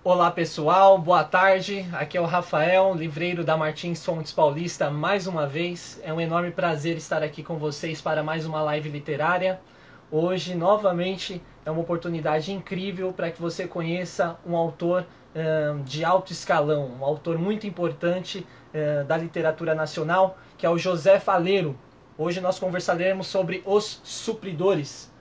Olá pessoal, boa tarde, aqui é o Rafael, livreiro da Martins Fontes Paulista mais uma vez. É um enorme prazer estar aqui com vocês para mais uma live literária. Hoje, novamente, é uma oportunidade incrível para que você conheça um autor de alto escalão, um autor muito importante da literatura nacional, que é o José Faleiro. Hoje nós conversaremos sobre Os Supridores,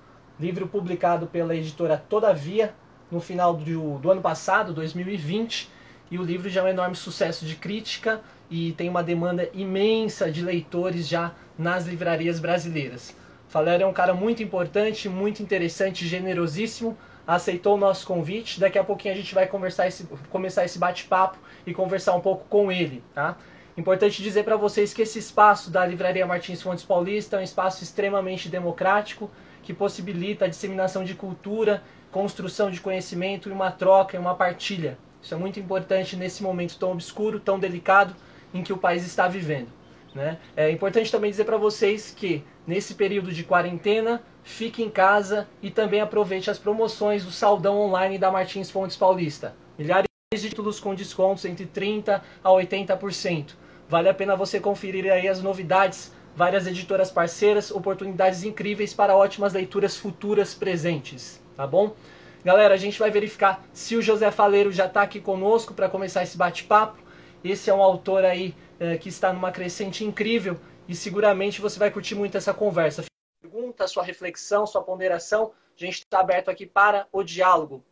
livro publicado pela editora Todavia, no final do ano passado, 2020, e o livro já é um enorme sucesso de crítica e tem uma demanda imensa de leitores já nas livrarias brasileiras. Faleiro é um cara muito importante, muito interessante, generosíssimo, aceitou o nosso convite. Daqui a pouquinho a gente vai começar esse bate-papo e conversar um pouco com ele, tá? Importante dizer para vocês que esse espaço da Livraria Martins Fontes Paulista é um espaço extremamente democrático, que possibilita a disseminação de cultura, construção de conhecimento e uma troca e uma partilha. Isso é muito importante nesse momento tão obscuro, tão delicado em que o país está vivendo, né? É importante também dizer para vocês que nesse período de quarentena, fique em casa e também aproveite as promoções do Saldão Online da Martins Fontes Paulista. Milhares de títulos com descontos entre 30% a 80%. Vale a pena você conferir aí as novidades, várias editoras parceiras, oportunidades incríveis para ótimas leituras futuras presentes. Tá bom? Galera, a gente vai verificar se o José Faleiro já está aqui conosco para começar esse bate-papo. Esse é um autor aí que está numa crescente incrível e seguramente você vai curtir muito essa conversa. Pergunta, sua reflexão, sua ponderação, a gente está aberto aqui para o diálogo.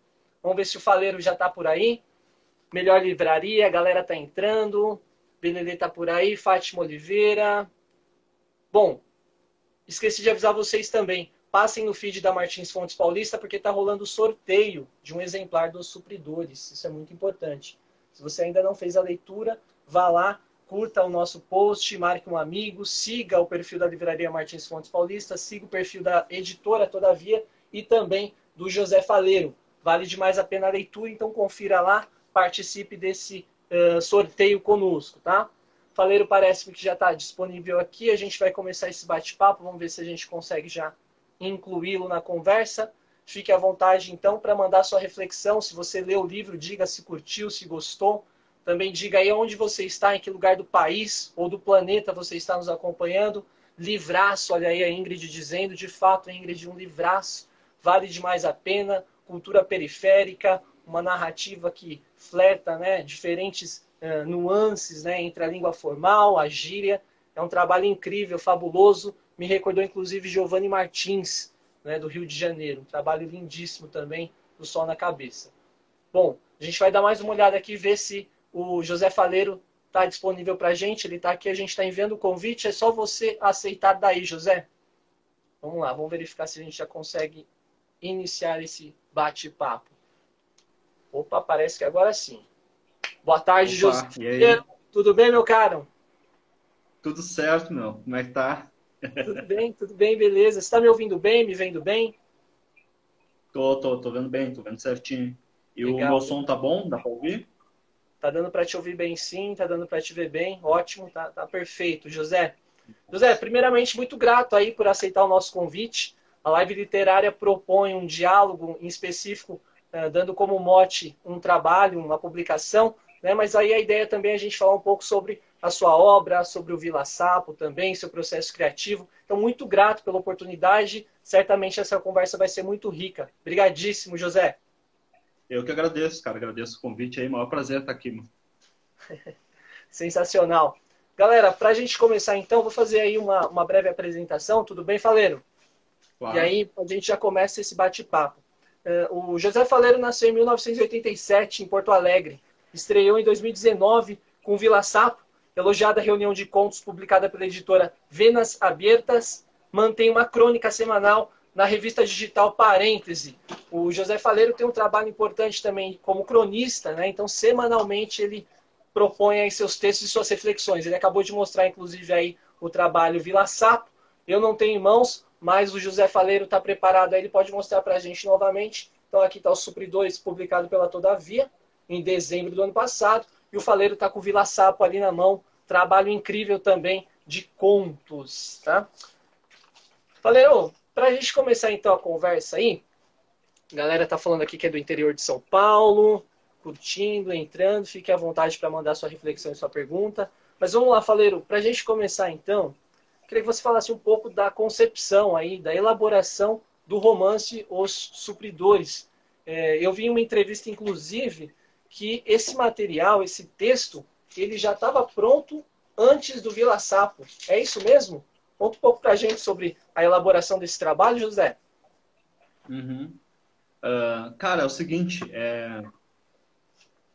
Vamos ver se o Faleiro já está por aí. Melhor Livraria, a galera está entrando. Belelê está por aí, Fátima Oliveira. Bom, esqueci de avisar vocês também. Passem no feed da Martins Fontes Paulista, porque está rolando o sorteio de um exemplar dos Supridores. Isso é muito importante. Se você ainda não fez a leitura, vá lá, curta o nosso post, marque um amigo, siga o perfil da Livraria Martins Fontes Paulista, siga o perfil da editora Todavia e também do José Faleiro. Vale demais a pena a leitura, então confira lá, participe desse sorteio conosco, tá? Faleiro parece que já está disponível aqui, a gente vai começar esse bate-papo, vamos ver se a gente consegue já incluí-lo na conversa. Fique à vontade, então, para mandar sua reflexão. Se você leu o livro, diga se curtiu, se gostou. Também diga aí onde você está, em que lugar do país ou do planeta você está nos acompanhando. Livraço, olha aí a Ingrid dizendo. De fato, Ingrid, um livraço. Vale demais a pena. Cultura periférica, uma narrativa que flerta, né, diferentes nuances, né, entre a língua formal, a gíria. É um trabalho incrível, fabuloso. Me recordou, inclusive, Giovanni Martins, né, do Rio de Janeiro. Um trabalho lindíssimo também, do Sol na Cabeça. Bom, a gente vai dar mais uma olhada aqui, ver se o José Faleiro está disponível para a gente. Ele está aqui, a gente está enviando o convite. É só você aceitar daí, José. Vamos lá, vamos verificar se a gente já consegue iniciar esse bate-papo. Opa, parece que agora sim. Boa tarde, José Opa, e Faleiro. aí? Tudo bem, meu caro? Tudo certo, meu? Como é que tá? Tudo bem, beleza. Você está me ouvindo bem, me vendo bem? Tô vendo bem, tô vendo certinho. E o meu Legal. som tá bom? Dá pra ouvir? Tá dando para te ouvir bem sim, tá dando para te ver bem. Ótimo, tá perfeito, José. José, primeiramente, muito grato aí por aceitar o nosso convite. A live literária propõe um diálogo em específico, dando como mote um trabalho, uma publicação, né? Mas aí a ideia também é a gente falar um pouco sobre a sua obra, sobre o Vila Sapo também, seu processo criativo. Então, muito grato pela oportunidade. Certamente essa conversa vai ser muito rica. Obrigadíssimo, José. Eu que agradeço, cara. Agradeço o convite aí. Maior prazer estar aqui, mano. Sensacional. Galera, para a gente começar então, vou fazer aí uma breve apresentação, tudo bem, Faleiro? E Claro. aí a gente já começa esse bate-papo. O José Faleiro nasceu em 1987, em Porto Alegre. Estreou em 2019 com Vila Sapo, elogiada reunião de contos publicada pela editora Venas Abertas. Mantém uma crônica semanal na revista digital Parêntese. O José Faleiro tem um trabalho importante também como cronista, né? Então semanalmente ele propõe aí seus textos e suas reflexões. Ele acabou de mostrar, inclusive, aí o trabalho Vila Sapo. Eu não tenho em mãos, mas o José Faleiro está preparado aí, ele pode mostrar para a gente novamente. Então aqui está o Supridores, publicado pela Todavia, em dezembro do ano passado. E o Faleiro está com o Vila Sapo ali na mão. Trabalho incrível também de contos, tá? Faleiro, para a gente começar então a conversa aí, a galera tá falando aqui que é do interior de São Paulo, curtindo, entrando, fique à vontade para mandar sua reflexão e sua pergunta. Mas vamos lá, Faleiro, para a gente começar então, queria que você falasse um pouco da concepção aí, da elaboração do romance Os Supridores. Eu vi em uma entrevista, inclusive, que esse material, esse texto, ele já estava pronto antes do Vila Sapo. É isso mesmo? Conta um pouco para a gente sobre a elaboração desse trabalho, José. Uhum. Cara, é o seguinte,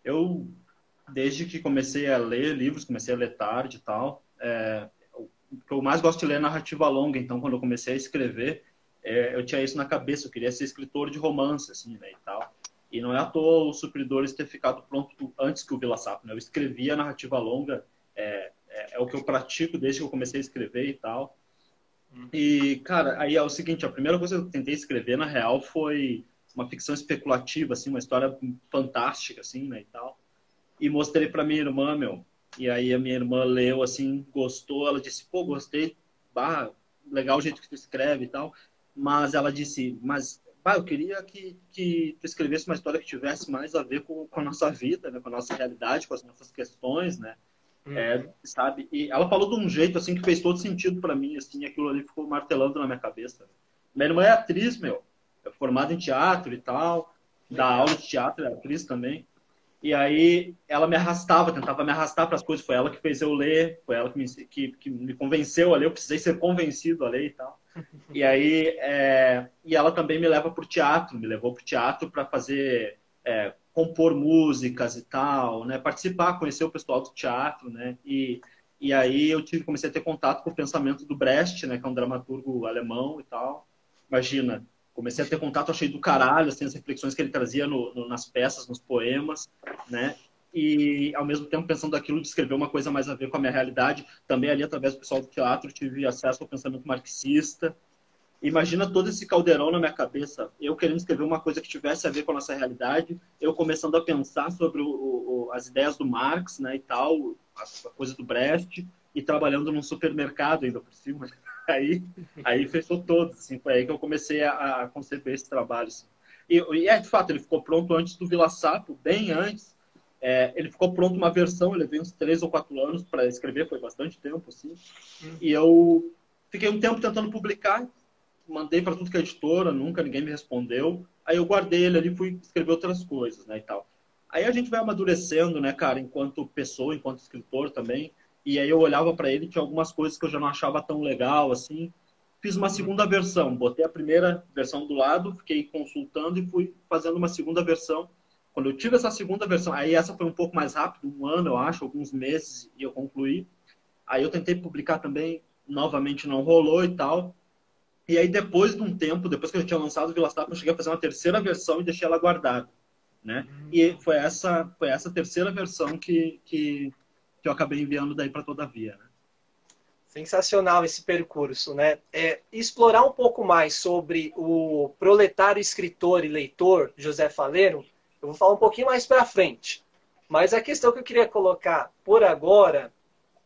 eu, desde que comecei a ler livros, comecei a ler tarde e tal, o que eu mais gosto de ler é narrativa longa, então quando eu comecei a escrever, eu tinha isso na cabeça, eu queria ser escritor de romance, assim, né, e tal. E não é à toa o Supridores ter ficado pronto antes que o Vila Sapo, né? Eu escrevi a narrativa longa, é o que eu pratico desde que eu comecei a escrever e tal. E, cara, aí é o seguinte, a primeira coisa que eu tentei escrever, na real, foi uma ficção especulativa, assim, uma história fantástica, assim, né, e tal. E mostrei pra minha irmã, meu. E aí a minha irmã leu, assim, gostou. Ela disse, pô, gostei, bah, legal o jeito que tu escreve e tal. Mas ela disse, mas, bah, eu queria que tu escrevesse uma história que tivesse mais a ver com a nossa vida, né, com a nossa realidade, com as nossas questões, né. Sabe? E ela falou de um jeito assim que fez todo sentido para mim, assim, aquilo ali ficou martelando na minha cabeça. Minha irmã é atriz, meu, é formada em teatro e tal, dá aula de teatro, é atriz também. E aí ela me arrastava, tentava me arrastar para as coisas. Foi ela que fez eu ler, foi ela que me convenceu a ler. Eu precisei ser convencido a ler e tal. E aí, e ela também me leva para o teatro, me levou para o teatro para fazer, compor músicas e tal, né? Participar, conhecer o pessoal do teatro, né? E aí comecei a ter contato com o pensamento do Brecht, né? Que é um dramaturgo alemão e tal. Imagina, comecei a ter contato, achei do caralho, assim, as reflexões que ele trazia nas peças, nos poemas, né? E, ao mesmo tempo, pensando aquilo de escrever uma coisa mais a ver com a minha realidade, também ali, através do pessoal do teatro, tive acesso ao pensamento marxista. Imagina todo esse caldeirão na minha cabeça, eu querendo escrever uma coisa que tivesse a ver com a nossa realidade, eu começando a pensar sobre as ideias do Marx, né, e tal, a coisa do Brecht, e trabalhando num supermercado ainda por cima. Aí fechou todo, assim, foi aí que eu comecei a conceber esse trabalho. Assim. De fato, ele ficou pronto antes do Vila Sapo, bem antes. Ele ficou pronto uma versão, eu levei uns 3 ou 4 anos para escrever, foi bastante tempo, assim. E eu fiquei um tempo tentando publicar, mandei para tudo que é editora, nunca ninguém me respondeu. Aí eu guardei ele ali e fui escrever outras coisas, né, e tal. Aí a gente vai amadurecendo, né, cara, enquanto pessoa, enquanto escritor também. E aí eu olhava para ele, tinha algumas coisas que eu já não achava tão legal, assim. Fiz uma segunda versão, botei a primeira versão do lado, fiquei consultando e fui fazendo uma segunda versão. Quando eu tive essa segunda versão, aí essa foi um pouco mais rápido, 1 ano, eu acho, alguns meses, e eu concluí. Aí eu tentei publicar também, novamente não rolou e tal. E aí, depois de um tempo, depois que eu tinha lançado o Vila Sapo, eu cheguei a fazer uma terceira versão e deixei ela guardada, né? E foi essa terceira versão que eu acabei enviando daí para Todavia, né? Sensacional esse percurso, né? Explorar um pouco mais sobre o proletário escritor e leitor José Faleiro, eu vou falar um pouquinho mais para frente. Mas a questão que eu queria colocar por agora,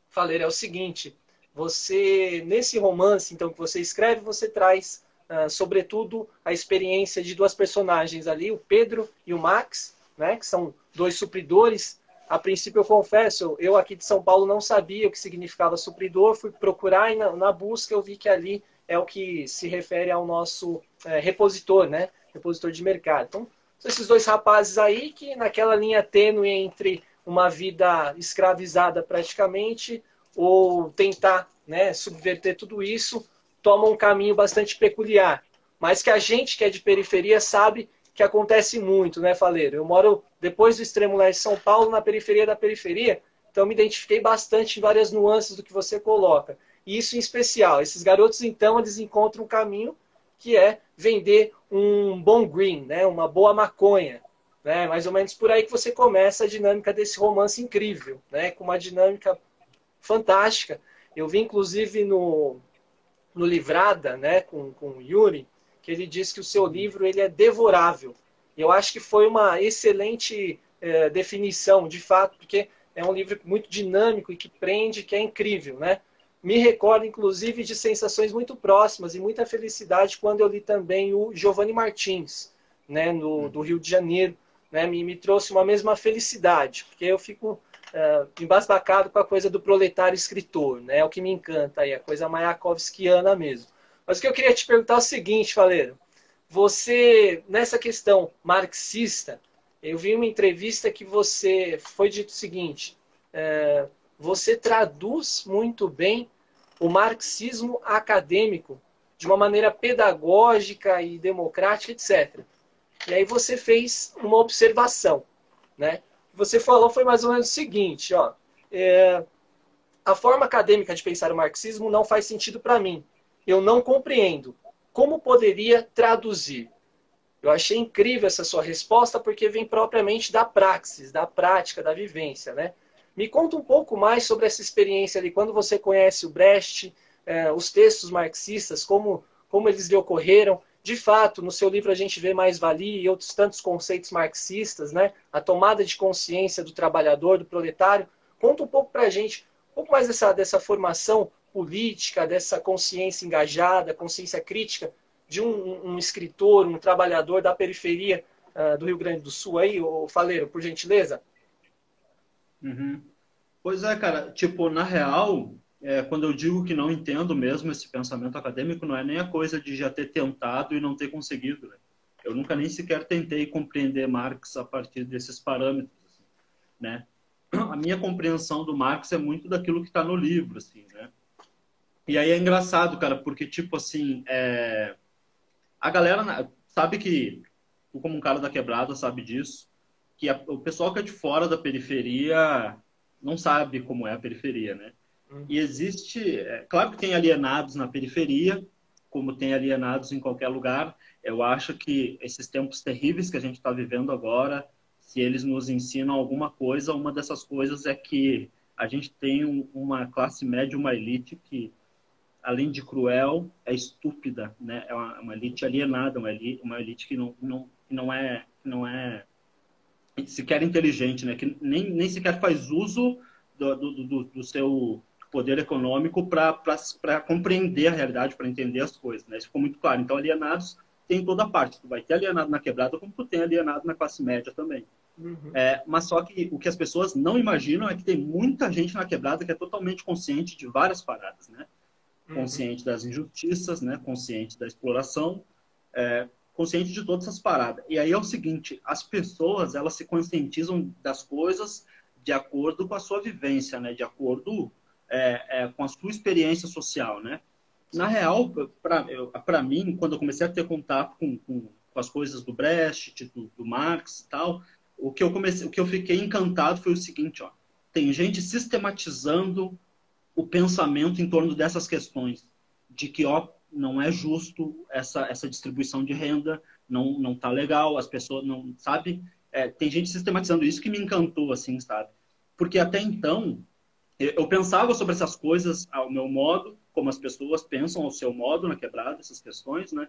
Faleiro, é o seguinte: você, nesse romance, então, que você escreve, você traz, sobretudo, a experiência de duas personagens ali, o Pedro e o Max, né? Que são dois supridores. A princípio, eu confesso, eu aqui de São Paulo não sabia o que significava supridor, fui procurar e na busca eu vi que ali é o que se refere ao nosso repositor, né? Repositor de mercado. Então, são esses dois rapazes aí que naquela linha tênue entre uma vida escravizada praticamente ou tentar, né, subverter tudo isso, tomam um caminho bastante peculiar. Mas que a gente que é de periferia sabe que acontece muito, né, Faleiro? Eu moro depois do extremo leste de São Paulo, na periferia da periferia, então me identifiquei bastante em várias nuances do que você coloca. E isso em especial. Esses garotos, então, eles encontram um caminho que é vender um bom green, né, uma boa maconha. Né, mais ou menos por aí que você começa a dinâmica desse romance incrível, né, com uma dinâmica fantástica. Eu vi, inclusive, no Livrada, né, com o Yuri, que ele diz que o seu livro ele é devorável. E eu acho que foi uma excelente definição, de fato, porque é um livro muito dinâmico e que prende, que é incrível, né? Me recordo, inclusive, de sensações muito próximas e muita felicidade quando eu li também o Giovanni Martins, né, do Rio de Janeiro, né, me trouxe uma mesma felicidade, porque eu fico embasbacado com a coisa do proletário escritor, né, é o que me encanta aí, a coisa mayakovskiana mesmo. Mas o que eu queria te perguntar é o seguinte, Faleiro, você, nessa questão marxista, eu vi uma entrevista que você foi dito o seguinte, você traduz muito bem o marxismo acadêmico de uma maneira pedagógica e democrática, etc. E aí você fez uma observação, né? Você falou foi mais ou menos o seguinte, ó, a forma acadêmica de pensar o marxismo não faz sentido para mim. Eu não compreendo. Como poderia traduzir? Eu achei incrível essa sua resposta porque vem propriamente da praxis, da prática, da vivência, né? Me conta um pouco mais sobre essa experiência ali, quando você conhece o Brecht, os textos marxistas, como eles lhe ocorreram. De fato, no seu livro a gente vê mais-valia e outros tantos conceitos marxistas, né? A tomada de consciência do trabalhador, do proletário. Conta um pouco para a gente, um pouco mais dessa formação política, dessa consciência engajada, consciência crítica de um escritor, um trabalhador da periferia do Rio Grande do Sul aí, ô Faleiro, por gentileza? Uhum. Pois é, cara, tipo, na real, quando eu digo que não entendo mesmo esse pensamento acadêmico, não é nem a coisa de já ter tentado e não ter conseguido, né? Eu nunca nem sequer tentei compreender Marx a partir desses parâmetros, assim, né? A minha compreensão do Marx é muito daquilo que está no livro, assim, né? E aí é engraçado, cara, porque, tipo assim, a galera sabe que, tu como um cara da quebrada sabe disso, que o pessoal que é de fora da periferia não sabe como é a periferia, né? E existe, claro que tem alienados na periferia, como tem alienados em qualquer lugar. Eu acho que esses tempos terríveis que a gente está vivendo agora, se eles nos ensinam alguma coisa, uma dessas coisas é que a gente tem uma classe média, uma elite que, além de cruel, é estúpida, né? É uma elite alienada, uma elite que não é sequer inteligente, né? Que nem sequer faz uso do seu poder econômico para compreender a realidade, para entender as coisas, né? Isso ficou muito claro. Então, alienados tem em toda parte. Tu vai ter alienado na quebrada, como tu tem alienado na classe média também. Uhum. Mas só que o que as pessoas não imaginam é que tem muita gente na quebrada que é totalmente consciente de várias paradas, né? Uhum. Consciente das injustiças, né? Consciente da exploração, consciente de todas essas paradas. E aí é o seguinte, as pessoas, elas se conscientizam das coisas de acordo com a sua vivência, né? De acordo com a sua experiência social, né? Na real, para mim, quando eu comecei a ter contato com as coisas do Brecht, do Marx e tal, o que eu fiquei encantado foi o seguinte, ó, tem gente sistematizando o pensamento em torno dessas questões, de que ó, não é justo essa distribuição de renda, não tá legal, as pessoas não, sabe? Tem gente sistematizando isso que me encantou, assim, sabe? Porque até então eu pensava sobre essas coisas ao meu modo, como as pessoas pensam ao seu modo na quebrada, essas questões, né?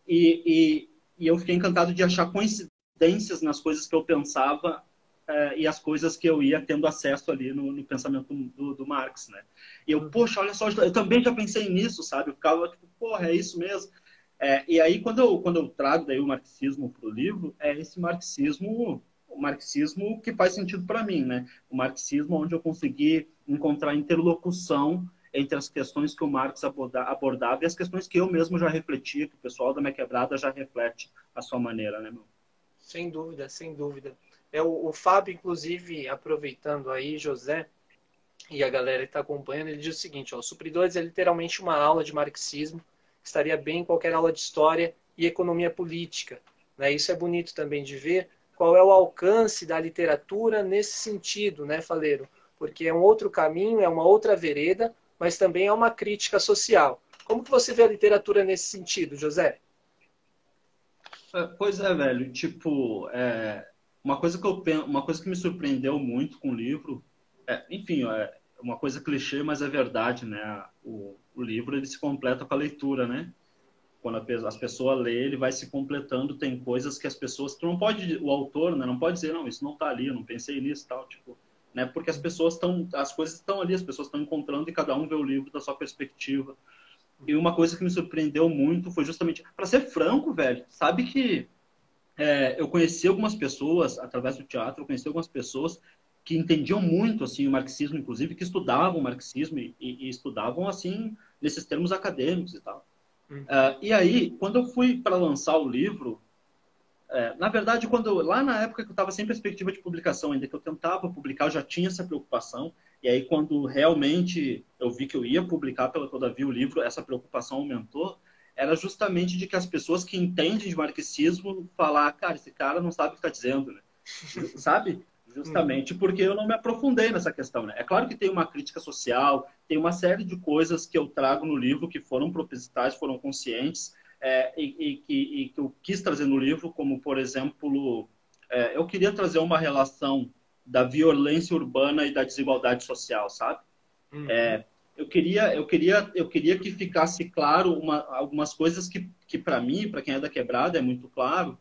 E eu fiquei encantado de achar coincidências nas coisas que eu pensava e as coisas que eu ia tendo acesso ali no pensamento do Marx, né? E eu, poxa, olha só, eu também já pensei nisso, sabe? Eu ficava tipo, porra, é isso mesmo. E aí, quando eu trago daí o marxismo para o livro, é esse marxismo, o marxismo que faz sentido para mim, né? O marxismo onde eu consegui encontrar interlocução entre as questões que o Marx abordava e as questões que eu mesmo já refletia, que o pessoal da minha quebrada já reflete à sua maneira, né, meu? Sem dúvida, sem dúvida. O Fábio, inclusive, aproveitando aí, José, e a galera que está acompanhando, ele diz o seguinte, ó, o Supridores é literalmente uma aula de marxismo, que estaria bem em qualquer aula de história e economia política. Né? Isso é bonito também de ver qual é o alcance da literatura nesse sentido, né, Faleiro? Porque é um outro caminho, é uma outra vereda, mas também é uma crítica social. Como que você vê a literatura nesse sentido, José? Pois é, velho. Tipo, uma coisa que me surpreendeu muito com o livro, enfim, é uma coisa clichê, mas é verdade, né? O livro ele se completa com a leitura, né? Quando as pessoas lê, ele vai se completando. Tem coisas que as pessoas, tu não pode, o autor, né? Não pode dizer, não, isso não tá ali, eu não pensei nisso, tal, tipo, né? Porque as coisas estão ali, as pessoas estão encontrando e cada um vê o livro da sua perspectiva. E uma coisa que me surpreendeu muito foi justamente, para ser franco, velho, sabe que eu conheci algumas pessoas, através do teatro, eu conheci algumas pessoas que entendiam muito assim o marxismo, inclusive, que estudavam marxismo e estudavam assim nesses termos acadêmicos e tal. E aí, quando eu fui para lançar o livro, na verdade, lá na época que eu estava sem perspectiva de publicação, ainda que eu tentava publicar, eu já tinha essa preocupação. E aí, quando realmente eu vi que eu ia publicar pela Todavia o livro, essa preocupação aumentou. Era justamente de que as pessoas que entendem de marxismo falar, cara, esse cara não sabe o que está dizendo, né? Sabe? Justamente porque eu não me aprofundei nessa questão, né? É claro que tem uma crítica social, tem uma série de coisas que eu trago no livro que foram propositais, foram conscientes, e que eu quis trazer no livro, como, por exemplo, eu queria trazer uma relação da violência urbana e da desigualdade social, sabe? Eu queria que ficasse claro algumas coisas que para mim, para quem é da quebrada, é muito claro.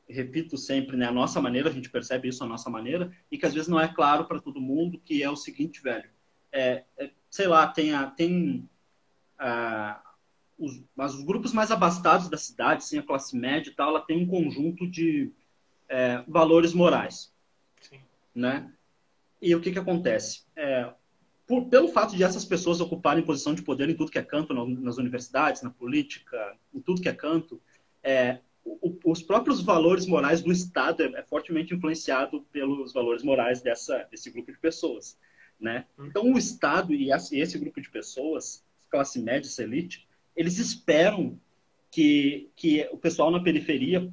Repito sempre, né? A nossa maneira, a gente percebe isso a nossa maneira, e que às vezes não é claro para todo mundo, que é o seguinte, velho. Sei lá, tem mas os grupos mais abastados da cidade, assim, a classe média e tal, ela tem um conjunto de valores morais. Sim. Né? E o que acontece? Pelo fato de essas pessoas ocuparem posição de poder em tudo que é canto, nas universidades, na política, em tudo que é canto, os próprios valores morais do Estado é fortemente influenciado pelos valores morais desse grupo de pessoas. Né? Então, o Estado e esse grupo de pessoas, classe média, essa elite, eles esperam que o pessoal na periferia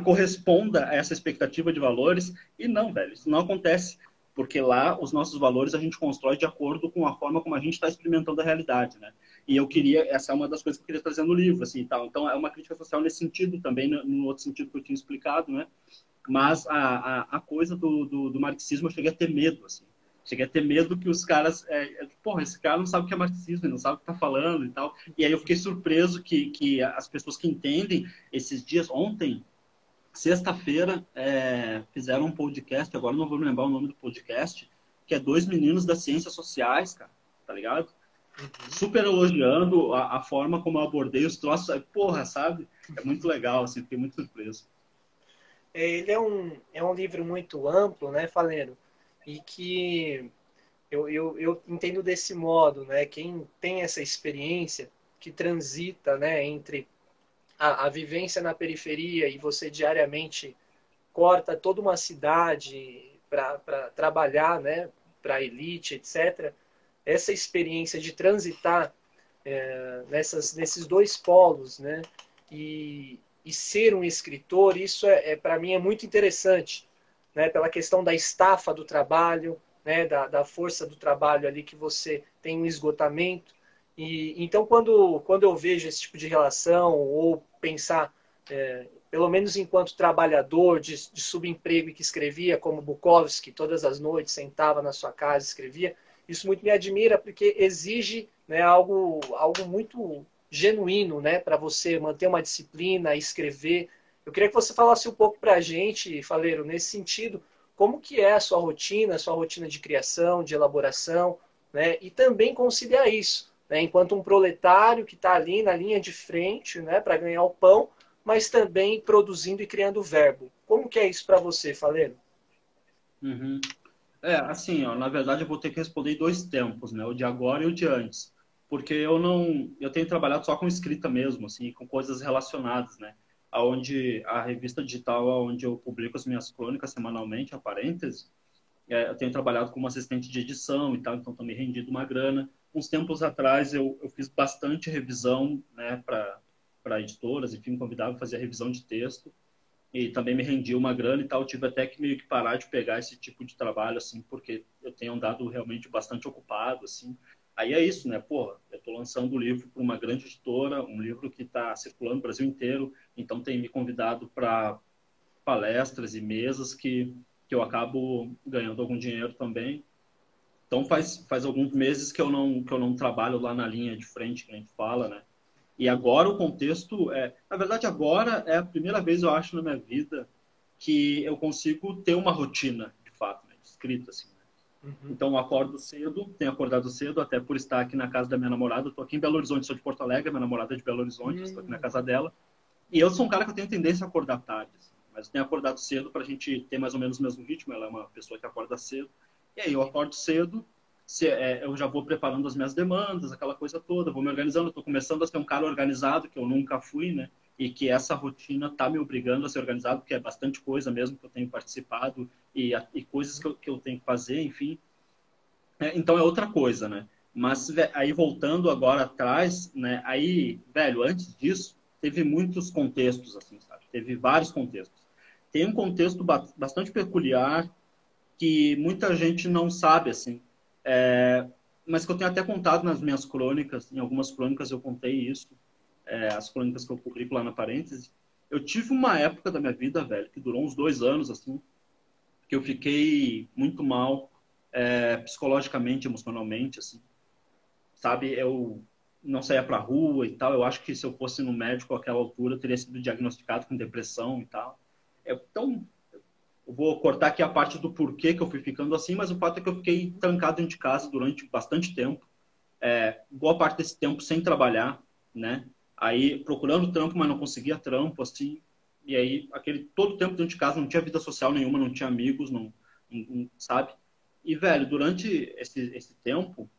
corresponda a essa expectativa de valores, e não, velho, isso não acontece, porque lá os nossos valores a gente constrói de acordo com a forma como a gente está experimentando a realidade, né? E essa é uma das coisas que eu queria trazer no livro, assim, e tal. Então, é uma crítica social nesse sentido, também no outro sentido que eu tinha explicado, né? Mas a coisa do marxismo eu cheguei a ter medo, assim. Cheguei a ter medo que os caras... porra, esse cara não sabe o que é marxismo, ele não sabe o que está falando e tal. E aí eu fiquei surpreso que as pessoas que entendem, esses dias, ontem, sexta-feira, fizeram um podcast, agora não vou me lembrar o nome do podcast, que é dois meninos das ciências sociais, cara, tá ligado? Super elogiando a forma como eu abordei os troços. Porra, sabe? É muito legal, assim, fiquei muito surpreso. Ele é um livro muito amplo, né, Faleiro? E que eu entendo desse modo, né? Quem tem essa experiência, que transita, né, entre a vivência na periferia e você diariamente corta toda uma cidade para trabalhar, né, para a elite, etc. Essa experiência de transitar nesses dois polos, né, e ser um escritor, isso para mim é muito interessante, né, pela questão da estafa do trabalho, né, da força do trabalho ali que você tem um esgotamento. E então quando eu vejo esse tipo de relação ou pensar pelo menos enquanto trabalhador de subemprego e que escrevia, como Bukowski, todas as noites sentava na sua casa e escrevia, isso muito me admira, porque exige, né, algo muito genuíno, né, para você manter uma disciplina, escrever. Eu queria que você falasse um pouco para a gente, Faleiro, nesse sentido, como que é a sua rotina de criação, de elaboração, né, e também conciliar isso, né, enquanto um proletário que está ali na linha de frente, né, para ganhar o pão, mas também produzindo e criando verbo. Como que é isso para você, Faleiro? Uhum. Assim, ó, na verdade eu vou ter que responder em dois tempos, né? O de agora e o de antes. Porque eu tenho trabalhado só com escrita mesmo, assim, com coisas relacionadas, né? Aonde a revista digital, onde eu publico as minhas crônicas semanalmente, a parêntese, eu tenho trabalhado como assistente de edição e tal, então estou me rendido uma grana. Uns tempos atrás eu fiz bastante revisão, né, para editoras, enfim, convidava a fazer a revisão de texto e também me rendia uma grana e tal. Eu tive até que meio que parar de pegar esse tipo de trabalho, assim, porque eu tenho andado realmente bastante ocupado, assim. Aí é isso, né? Porra, eu estou lançando o livro para uma grande editora, um livro que está circulando no Brasil inteiro, então tem me convidado para palestras e mesas que eu acabo ganhando algum dinheiro também. Então faz alguns meses que eu não trabalho lá na linha de frente que a gente fala, né? E agora o contexto na verdade agora é a primeira vez eu acho na minha vida que eu consigo ter uma rotina de fato, né, de escrita assim. Né? Então eu acordo cedo, tenho acordado cedo até por estar aqui na casa da minha namorada. Eu tô aqui em Belo Horizonte, sou de Porto Alegre, minha namorada é de Belo Horizonte, estou aqui na casa dela. E eu sou um cara que eu tenho tendência a acordar tarde, assim, mas eu tenho acordado cedo para a gente ter mais ou menos o mesmo ritmo. Ela é uma pessoa que acorda cedo. E aí eu acordo cedo, eu já vou preparando as minhas demandas, aquela coisa toda, vou me organizando. Estou começando a ser um cara organizado, que eu nunca fui, né? E que essa rotina está me obrigando a ser organizado, porque é bastante coisa mesmo que eu tenho participado e coisas que eu tenho que fazer, enfim. Então é outra coisa, né? Mas aí voltando agora atrás, né? Aí, velho, antes disso, teve muitos contextos, assim, sabe? Teve vários contextos. Tem um contexto bastante peculiar que muita gente não sabe, assim, mas que eu tenho até contado nas minhas crônicas. Em algumas crônicas eu contei isso, as crônicas que eu publico lá na parêntese. Eu tive uma época da minha vida, velho, que durou uns 2 anos, assim, que eu fiquei muito mal, psicologicamente, emocionalmente, assim, sabe? Eu não saía pra rua e tal. Eu acho que se eu fosse no médico àquela altura, eu teria sido diagnosticado com depressão e tal. Então, eu vou cortar aqui a parte do porquê que eu fui ficando assim, mas o fato é que eu fiquei trancado dentro de casa durante bastante tempo, boa parte desse tempo sem trabalhar, né? Aí procurando trampo, mas não conseguia trampo, assim. E aí, todo o tempo dentro de casa, não tinha vida social nenhuma, não tinha amigos, não, sabe? E, velho, durante esse tempo,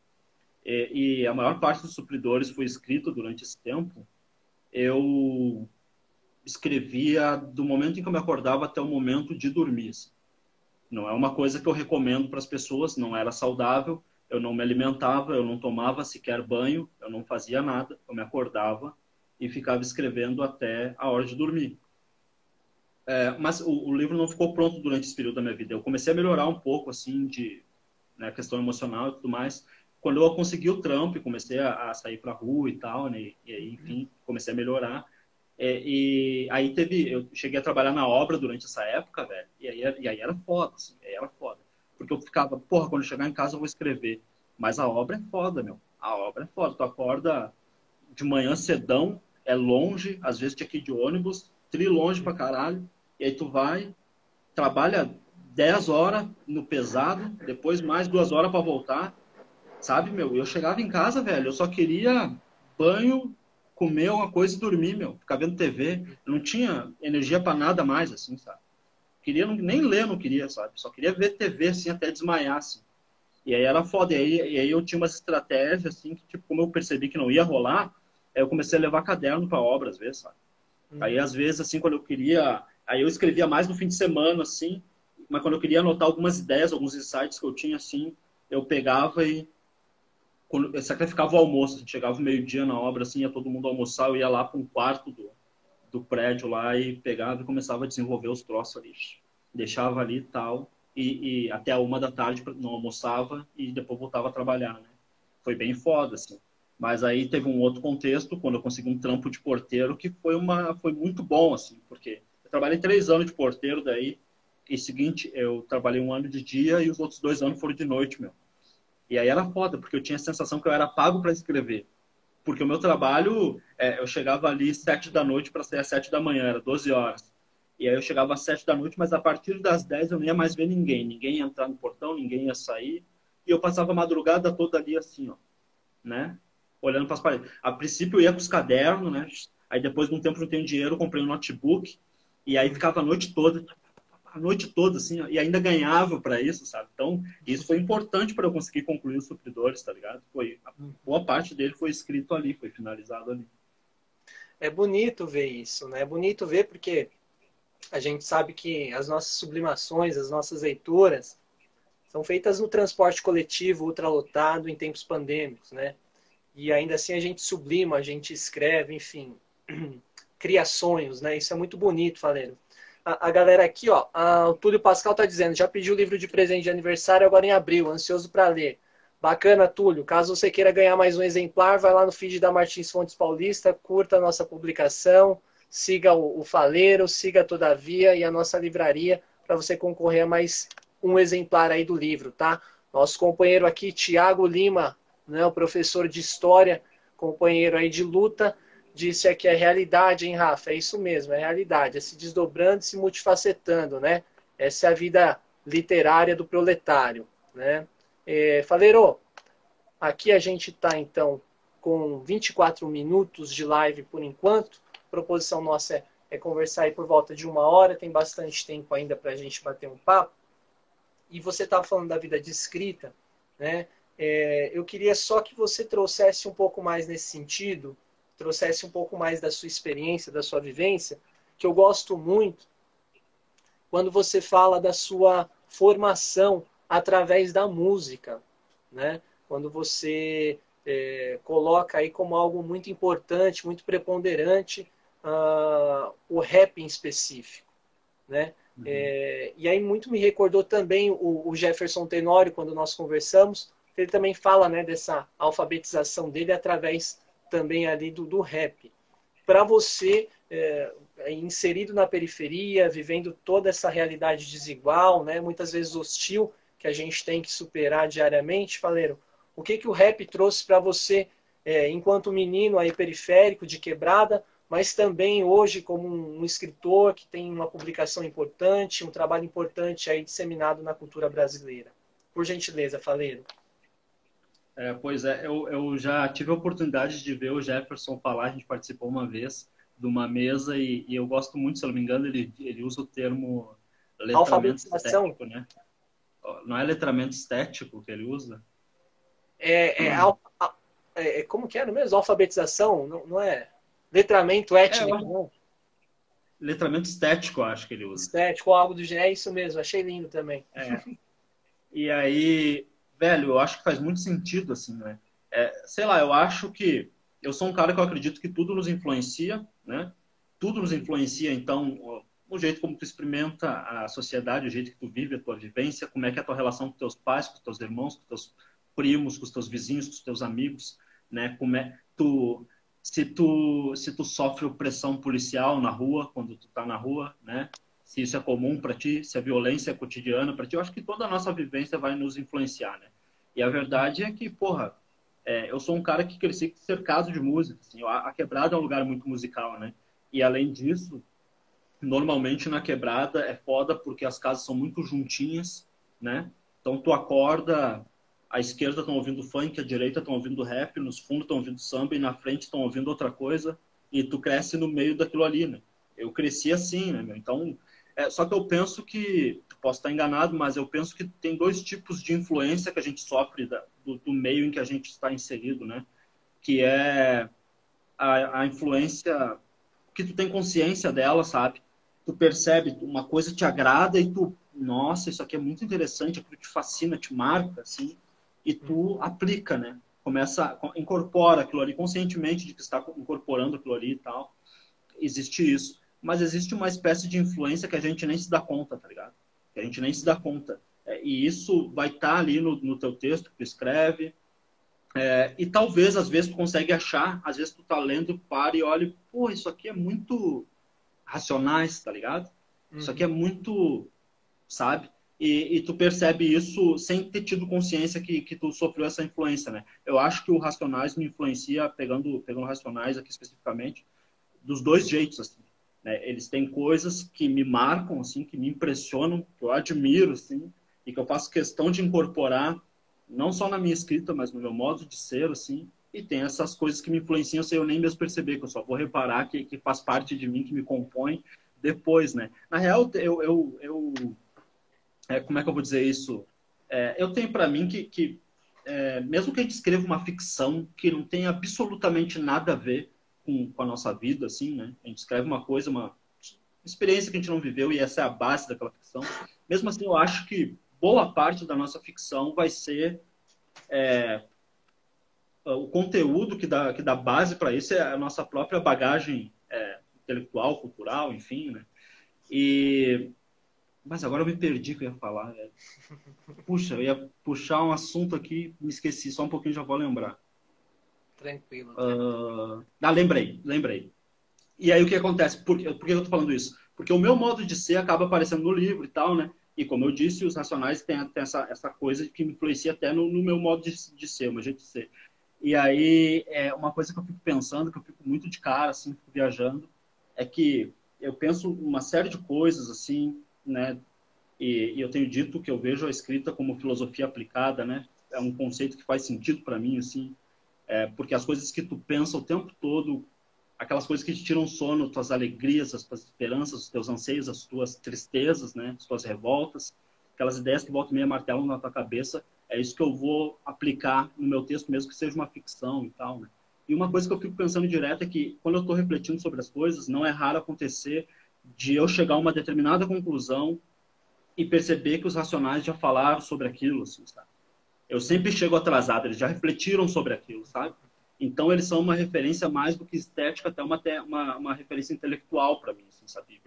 e a maior parte dos supridores foi escrito durante esse tempo, eu escrevia do momento em que eu me acordava até o momento de dormir, assim. Não é uma coisa que eu recomendo para as pessoas, não era saudável, eu não me alimentava, eu não tomava sequer banho, eu não fazia nada, eu me acordava e ficava escrevendo até a hora de dormir. Mas o livro não ficou pronto durante esse período da minha vida. Eu comecei a melhorar um pouco, assim, né, questão emocional e tudo mais, quando eu consegui o trampo e comecei a sair pra rua e tal, né, e aí, enfim, comecei a melhorar. E aí eu cheguei a trabalhar na obra durante essa época, velho, e aí era foda, assim, aí era foda. Porque eu ficava, porra, quando eu chegar em casa eu vou escrever. Mas a obra é foda, meu. A obra é foda. Tu acorda de manhã cedão, é longe, às vezes tinha que ir de ônibus, longe pra caralho, e aí tu vai, trabalha 10 horas no pesado, depois mais 2 horas para voltar, sabe, meu? Eu chegava em casa, velho, eu só queria banho, comer uma coisa e dormir, meu. Ficar vendo TV. Eu não tinha energia para nada mais, assim, sabe? Queria nem ler, não queria, sabe? Só queria ver TV, assim, até desmaiar, assim. E aí era foda. E aí eu tinha umas estratégias, assim, que, tipo, como eu percebi que não ia rolar, aí eu comecei a levar caderno pra obra, às vezes, sabe? Aí, às vezes, assim, quando eu queria... Aí eu escrevia mais no fim de semana, assim, mas quando eu queria anotar algumas ideias, alguns insights que eu tinha, assim, eu pegava e quando eu sacrificava o almoço. A gente chegava meio-dia na obra, assim, ia todo mundo almoçar, eu ia lá para um quarto do prédio lá e pegava e começava a desenvolver os troços ali. Deixava ali e tal, e até a 1 da tarde não almoçava e depois voltava a trabalhar, né? Foi bem foda, assim. Mas aí teve um outro contexto, quando eu consegui um trampo de porteiro, que foi muito bom, assim, porque eu trabalhei 3 anos de porteiro daí, e seguinte, eu trabalhei 1 ano de dia e os outros 2 anos foram de noite, meu. E aí era foda, porque eu tinha a sensação que eu era pago para escrever. Porque o meu trabalho, eu chegava ali 7 da noite para sair às 7 da manhã, era 12 horas. E aí eu chegava às 7 da noite, mas a partir das 10 eu não ia mais ver ninguém. Ninguém ia entrar no portão, ninguém ia sair. E eu passava a madrugada toda ali assim, ó, né? Olhando para as paredes. A princípio eu ia com os cadernos, né? Aí depois de um tempo eu não tenho dinheiro, comprei um notebook. E aí ficava a noite toda, assim, ó, e ainda ganhava para isso, sabe? Então, isso foi importante para eu conseguir concluir os supridores, tá ligado? A boa parte dele foi escrito ali, foi finalizado ali. É bonito ver isso, né? É bonito ver porque a gente sabe que as nossas sublimações, as nossas leituras, são feitas no transporte coletivo ultralotado em tempos pandêmicos, né? E ainda assim a gente sublima, a gente escreve, enfim, cria sonhos, né? Isso é muito bonito, Faleiro. A galera aqui, ó, o Túlio Pascal tá dizendo, já pediu o livro de presente de aniversário agora em abril, ansioso para ler. Bacana, Túlio. Caso você queira ganhar mais um exemplar, vai lá no feed da Martins Fontes Paulista, curta a nossa publicação, siga o Faleiro, siga Todavia e a nossa livraria para você concorrer a mais um exemplar aí do livro, tá? Nosso companheiro aqui, Tiago Lima, né, o professor de História, companheiro aí de luta, disse aqui a realidade, hein, Rafa? É isso mesmo, é realidade, é se desdobrando, se multifacetando, né? Essa é a vida literária do proletário, né? Faleiro, aqui a gente está, então, com 24 minutos de live por enquanto. proposição nossa é conversar aí por volta de 1 hora, tem bastante tempo ainda para a gente bater um papo. E você estava falando da vida de escrita, né? Eu queria só que você trouxesse um pouco mais nesse sentido, trouxesse um pouco mais da sua experiência, da sua vivência, que eu gosto muito quando você fala da sua formação através da música, né? Quando você coloca aí como algo muito importante, muito preponderante, o rap em específico, né? Uhum. E aí muito me recordou também o Jefferson Tenório, quando nós conversamos, ele também fala, né, dessa alfabetização dele através também ali do rap. Para você, inserido na periferia, vivendo toda essa realidade desigual, né, muitas vezes hostil, que a gente tem que superar diariamente, Faleiro, o que o rap trouxe para você, enquanto menino aí periférico, de quebrada, mas também hoje como um escritor que tem uma publicação importante, um trabalho importante aí disseminado na cultura brasileira? Por gentileza, Faleiro. Pois é, eu já tive a oportunidade de ver o Jefferson falar, a gente participou uma vez de uma mesa e eu gosto muito, se eu não me engano, ele usa o termo letramento Alfabetização. estético, né? Não é letramento estético que ele usa? Como que era mesmo? Alfabetização? Não, não é? Letramento étnico, não? Letramento estético, eu acho que ele usa. Estético ou algo do gênero. É isso mesmo, achei lindo também. E aí, velho, eu acho que faz muito sentido, assim, né? Sei lá, eu acho que eu sou um cara que eu acredito que tudo nos influencia, né? Tudo nos influencia, então, o jeito como tu experimenta a sociedade, o jeito que tu vive, a tua vivência, como é que é a tua relação com teus pais, com teus irmãos, com teus primos, com os teus vizinhos, com os teus amigos, né? Como é se tu sofre opressão policial na rua, quando tu tá na rua, né? Se isso é comum para ti, se a violência é cotidiana para ti, eu acho que toda a nossa vivência vai nos influenciar, né? E a verdade é que, porra, eu sou um cara que cresci cercado de música, assim, a Quebrada é um lugar muito musical, né? E além disso, normalmente na Quebrada é foda porque as casas são muito juntinhas, né? Então tu acorda, à esquerda estão ouvindo funk, à direita estão ouvindo rap, nos fundos estão ouvindo samba e na frente estão ouvindo outra coisa e tu cresce no meio daquilo ali, né? Eu cresci assim, né, meu? Então, só que eu penso que, posso estar enganado, mas eu penso que tem dois tipos de influência que a gente sofre do meio em que a gente está inserido, né? Que é a influência que tu tem consciência dela, sabe? Tu percebe, uma coisa te agrada e tu, nossa, isso aqui é muito interessante, aquilo te fascina, te marca, assim, e tu aplica, né? Incorpora aquilo ali conscientemente de que está incorporando aquilo ali e tal. Existe isso. Mas existe uma espécie de influência que a gente nem se dá conta, tá ligado? Que a gente nem se dá conta. E isso vai estar ali no teu texto que tu escreve, e talvez, às vezes, tu consegue achar, às vezes tu tá lendo, para e olha, pô, isso aqui é muito Racionais, tá ligado? Isso aqui é muito, sabe? E tu percebe isso sem ter tido consciência que tu sofreu essa influência, né? Eu acho que o Racionais me influencia, pegando Racionais aqui especificamente, dos dois jeitos, assim, né? Eles têm coisas que me marcam, assim, que me impressionam, que eu admiro, assim, e que eu faço questão de incorporar, não só na minha escrita, mas no meu modo de ser, assim, e tem essas coisas que me influenciam sem eu nem mesmo perceber, que eu só vou reparar que faz parte de mim, que me compõe depois, né? Na real, como é que eu vou dizer isso? Eu tenho para mim que mesmo que a gente escreva uma ficção que não tem absolutamente nada a ver com a nossa vida, assim, né? A gente escreve uma coisa, uma experiência que a gente não viveu e essa é a base daquela ficção. Mesmo assim, eu acho que boa parte da nossa ficção vai ser o conteúdo que dá base para isso é a nossa própria bagagem intelectual, cultural, enfim, né? Mas agora eu me perdi o que eu ia falar, velho. Puxa, eu ia puxar um assunto aqui, me esqueci, só um pouquinho já vou lembrar. Tranquilo. Lembrei. E aí o que acontece? Por que eu tô falando isso? Porque o meu modo de ser acaba aparecendo no livro e tal, né? E como eu disse, os Racionais têm essa coisa que me influencia até no meu modo de ser, o meu jeito de ser. E aí, uma coisa que eu fico pensando, que eu fico muito de cara, assim, fico viajando, é que eu penso uma série de coisas, assim, né? E eu tenho dito que eu vejo a escrita como filosofia aplicada, né? É um conceito que faz sentido para mim, assim, porque as coisas que tu pensa o tempo todo aquelas coisas que te tiram sono, tuas alegrias, as tuas esperanças, os teus anseios, as tuas tristezas, né? As tuas revoltas, aquelas ideias que volta e meia martelam na tua cabeça, é isso que eu vou aplicar no meu texto, mesmo que seja uma ficção e tal, né? E uma coisa que eu fico pensando direto é que, quando eu estou refletindo sobre as coisas, não é raro acontecer de eu chegar a uma determinada conclusão e perceber que os racionais já falaram sobre aquilo, assim, sabe? Eu sempre chego atrasado, eles já refletiram sobre aquilo, sabe? Então, eles são uma referência mais do que estética, até uma referência intelectual para mim, assim, sabe?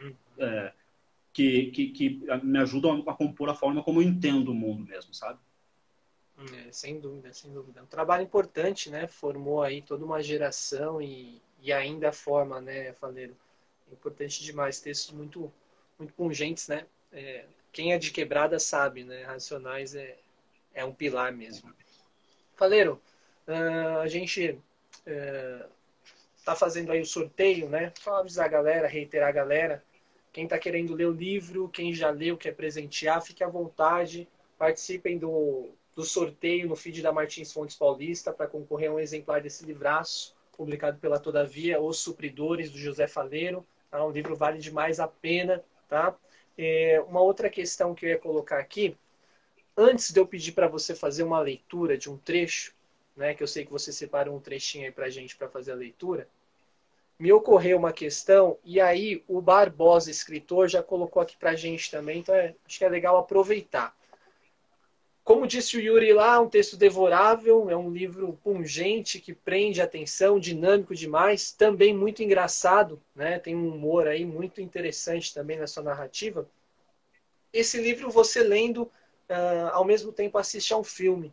Que me ajudam a compor a forma como eu entendo o mundo mesmo, sabe? Sem dúvida, sem dúvida. É um trabalho importante, né? Formou aí toda uma geração e ainda forma, né, Faleiro? É importante demais, textos muito, muito pungentes, né? Quem é de quebrada sabe, né? Racionais é um pilar mesmo. Faleiro, a gente tá fazendo aí o sorteio, né? Só avisar a galera, reiterar a galera. Quem está querendo ler o livro, quem já leu, quer presentear, fique à vontade. Participem do sorteio no feed da Martins Fontes Paulista para concorrer a um exemplar desse livraço, publicado pela Todavia, Os Supridores, do José Faleiro. Tá? Um livro vale demais a pena. Tá? Uma outra questão que eu ia colocar aqui, antes de eu pedir para você fazer uma leitura de um trecho, né, que eu sei que você separou um trechinho aí para a gente para fazer a leitura, me ocorreu uma questão, e aí o Barbosa, escritor, já colocou aqui para a gente também, então acho que é legal aproveitar. Como disse o Yuri lá, um texto devorável, é um livro pungente, que prende a atenção, dinâmico demais, também muito engraçado, né? Tem um humor aí muito interessante também na sua narrativa. Esse livro você lendo, ao mesmo tempo assiste a um filme,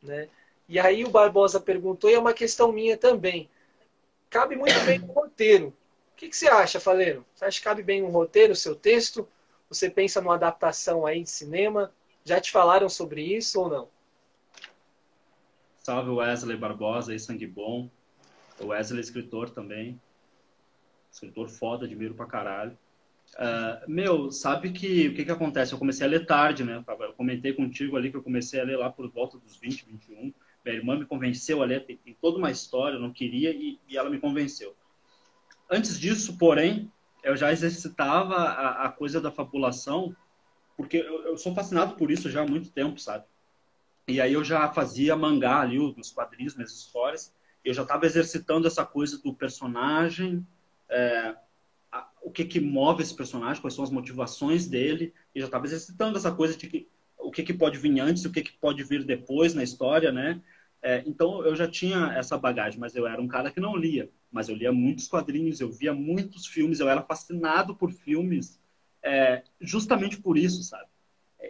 né? E aí o Barbosa perguntou, e é uma questão minha também, cabe muito bem no roteiro. O que você acha, Faleiro? Você acha que cabe bem no roteiro o seu texto? Você pensa numa adaptação aí de cinema? Já te falaram sobre isso ou não? Salve Wesley Barbosa aí, sangue bom. O Wesley é escritor também. Escritor foda, admiro pra caralho. Sabe que o que acontece? Eu comecei a ler tarde, né? Eu comentei contigo ali que eu comecei a ler lá por volta dos 20, 21. Minha irmã me convenceu a ler, tem toda uma história, eu não queria e ela me convenceu. Antes disso, porém, eu já exercitava a coisa da fabulação, porque eu sou fascinado por isso já há muito tempo, sabe? E aí eu já fazia mangá ali, os quadrinhos, minhas histórias, eu já estava exercitando essa coisa do personagem, o que move esse personagem, quais são as motivações dele, e já estava exercitando essa coisa de o que pode vir antes, o que pode vir depois na história, né? Então eu já tinha essa bagagem, mas eu era um cara que não lia, mas eu lia muitos quadrinhos, eu via muitos filmes, eu era fascinado por filmes, justamente por isso, sabe?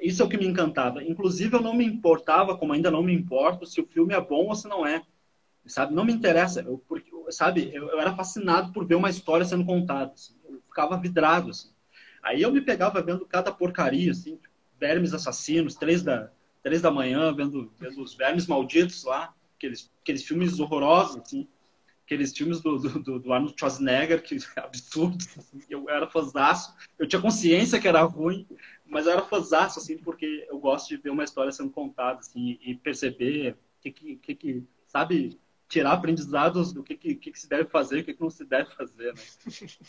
Isso é o que me encantava. Inclusive eu não me importava, como ainda não me importo, se o filme é bom ou se não é, sabe? Não me interessa, porque, sabe? Eu era fascinado por ver uma história sendo contada, assim. Eu ficava vidrado, assim. Aí eu me pegava vendo cada porcaria, assim, tipo, Vermes Assassinos, 3 da manhã, vendo os Vermes Malditos lá, aqueles filmes horrorosos, assim, aqueles filmes do Arnold Schwarzenegger, que absurdos, assim, eu era fãzaço, eu tinha consciência que era ruim, mas eu era fãzaço, assim, porque eu gosto de ver uma história sendo contada, assim, e perceber sabe, tirar aprendizados do que se deve fazer e o que não se deve fazer, né?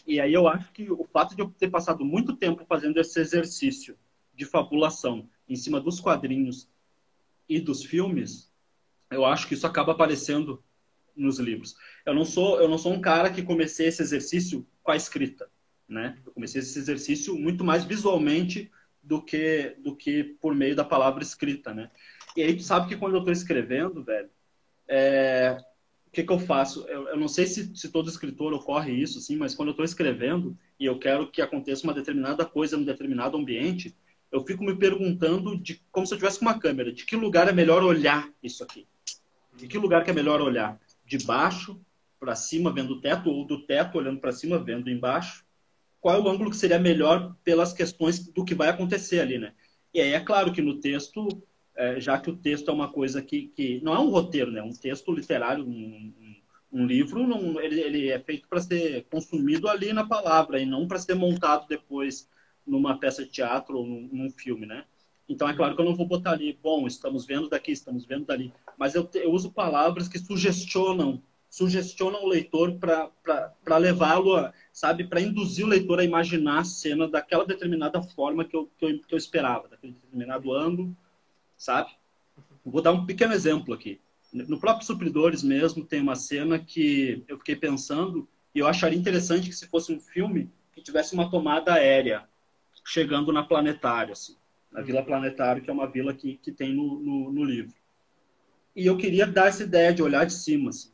E aí eu acho que o fato de eu ter passado muito tempo fazendo esse exercício de fabulação em cima dos quadrinhos e dos filmes, eu acho que isso acaba aparecendo nos livros. Eu não sou um cara que comecei esse exercício com a escrita, né? Eu comecei esse exercício muito mais visualmente do que por meio da palavra escrita, né? E aí tu sabe que quando eu estou escrevendo, velho, o que eu faço? Eu não sei se todo escritor ocorre isso, assim, mas quando eu estou escrevendo e eu quero que aconteça uma determinada coisa num determinado ambiente, eu fico me perguntando, como se eu tivesse com uma câmera, de que lugar é melhor olhar isso aqui? De que lugar que é melhor olhar? De baixo para cima, vendo o teto, ou do teto olhando para cima, vendo embaixo? Qual é o ângulo que seria melhor pelas questões do que vai acontecer ali, né? E aí é claro que no texto, já que o texto é uma coisa que não é um roteiro, né? Um texto literário, um livro, não, ele é feito para ser consumido ali na palavra e não para ser montado depois numa peça de teatro ou num filme, né? Então é claro que eu não vou botar ali, bom, estamos vendo daqui, estamos vendo dali, mas eu uso palavras que sugestionam sugestionam o leitor para levá-lo, sabe, para induzir o leitor a imaginar a cena daquela determinada forma que eu esperava, daquele determinado ângulo, sabe? Vou dar um pequeno exemplo aqui. No próprio Supridores mesmo, tem uma cena que eu fiquei pensando, e eu acharia interessante que se fosse um filme que tivesse uma tomada aérea, chegando na Planetário, assim, na Vila Planetário, que é uma vila que tem no livro. E eu queria dar essa ideia de olhar de cima, assim.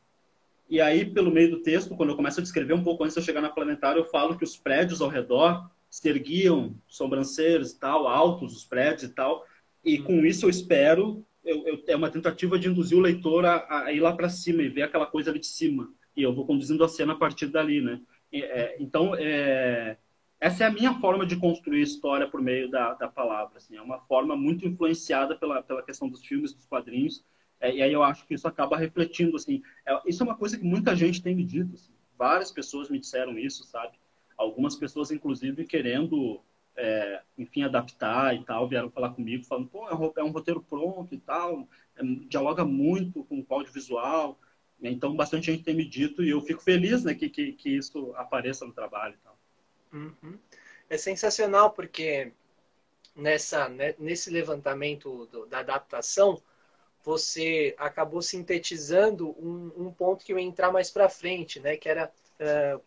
E aí, pelo meio do texto, quando eu começo a descrever um pouco antes de eu chegar na Planetário, eu falo que os prédios ao redor se erguiam, sobrancelhas e tal, altos os prédios e tal. E com isso eu espero, é uma tentativa de induzir o leitor a ir lá para cima e ver aquela coisa ali de cima. E eu vou conduzindo a cena a partir dali, né? Então, essa é a minha forma de construir história por meio da palavra. Assim. É uma forma muito influenciada pela questão dos filmes, dos quadrinhos. E aí eu acho que isso acaba refletindo, assim, isso é uma coisa que muita gente tem me dito, assim, várias pessoas me disseram isso, sabe? Algumas pessoas, inclusive, querendo, enfim, adaptar e tal, vieram falar comigo, falando, pô, é um roteiro pronto e tal, dialoga muito com o audiovisual, então bastante gente tem me dito e eu fico feliz, né, que isso apareça no trabalho e tal. Uhum. É sensacional porque nesse levantamento da adaptação, você acabou sintetizando um ponto que eu ia entrar mais para frente, né? Que era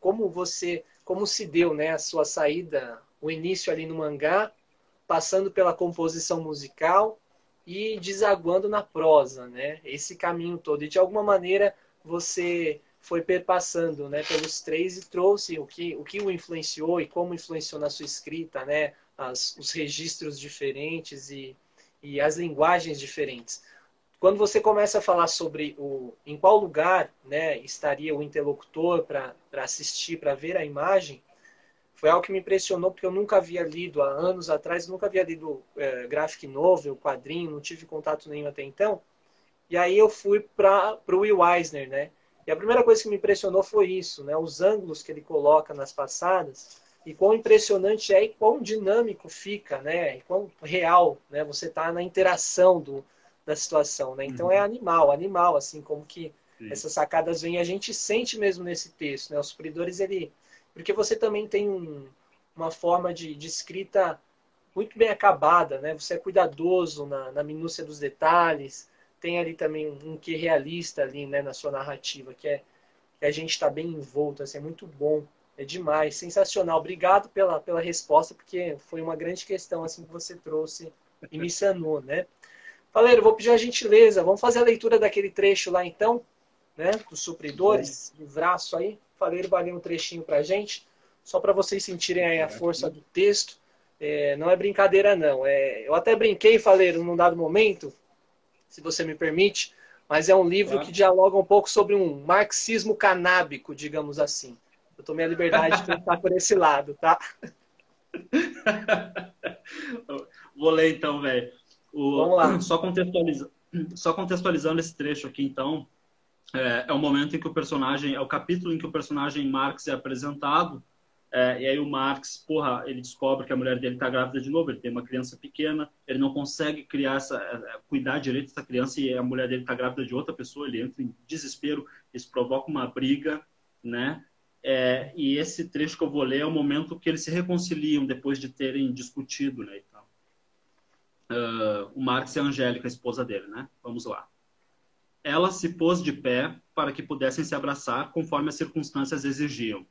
como se deu, né, a sua saída, o início ali no mangá, passando pela composição musical e desaguando na prosa, né? Esse caminho todo. E de alguma maneira você foi perpassando, né, pelos três e trouxe o que o influenciou e como influenciou na sua escrita, né? Os registros diferentes e as linguagens diferentes. Quando você começa a falar sobre em qual lugar, né, estaria o interlocutor para assistir, para ver a imagem, foi algo que me impressionou, porque eu nunca havia lido, há anos atrás, nunca havia lido graphic novel, quadrinho, não tive contato nenhum até então. E aí eu fui para o Will Eisner, né? E a primeira coisa que me impressionou foi isso, né? Os ângulos que ele coloca nas passadas, e quão impressionante é e quão dinâmico fica, né? E quão real, né? Você está na interação da situação, né? Então é animal, assim, como que essas sacadas vêm, a gente sente mesmo nesse texto, né? Os Supridores, porque você também tem uma forma de escrita muito bem acabada, né? Você é cuidadoso na minúcia dos detalhes, tem ali também um quê realista ali, né, na sua narrativa, que a gente está bem envolto, assim, é muito bom, é demais, sensacional. Obrigado pela resposta, porque foi uma grande questão assim que você trouxe e me sanou, né? Faleiro, vou pedir a gentileza, vamos fazer a leitura daquele trecho lá então, né, dos Supridores, livraço aí. Faleiro vai ler um trechinho pra gente, só para vocês sentirem aí a força do texto. Não é brincadeira não, eu até brinquei, Faleiro, num dado momento, se você me permite, mas é um livro que dialoga um pouco sobre um marxismo canábico, digamos assim. Eu tomei a liberdade de pensar por esse lado, tá? Vou ler então, velho. Vamos lá. Só contextualizando esse trecho aqui, então, é o momento em que o personagem, é o capítulo em que o personagem Marx é apresentado, e aí o Marx, ele descobre que a mulher dele está grávida de novo, ele tem uma criança pequena, ele não consegue cuidar direito dessa criança e a mulher dele está grávida de outra pessoa, ele entra em desespero, isso provoca uma briga, né? E esse trecho que eu vou ler é o momento que eles se reconciliam depois de terem discutido, né? E tal. O Marx e a Angélica, a esposa dele, né? Vamos lá. Ela se pôs de pé para que pudessem se abraçar conforme as circunstâncias exigiam.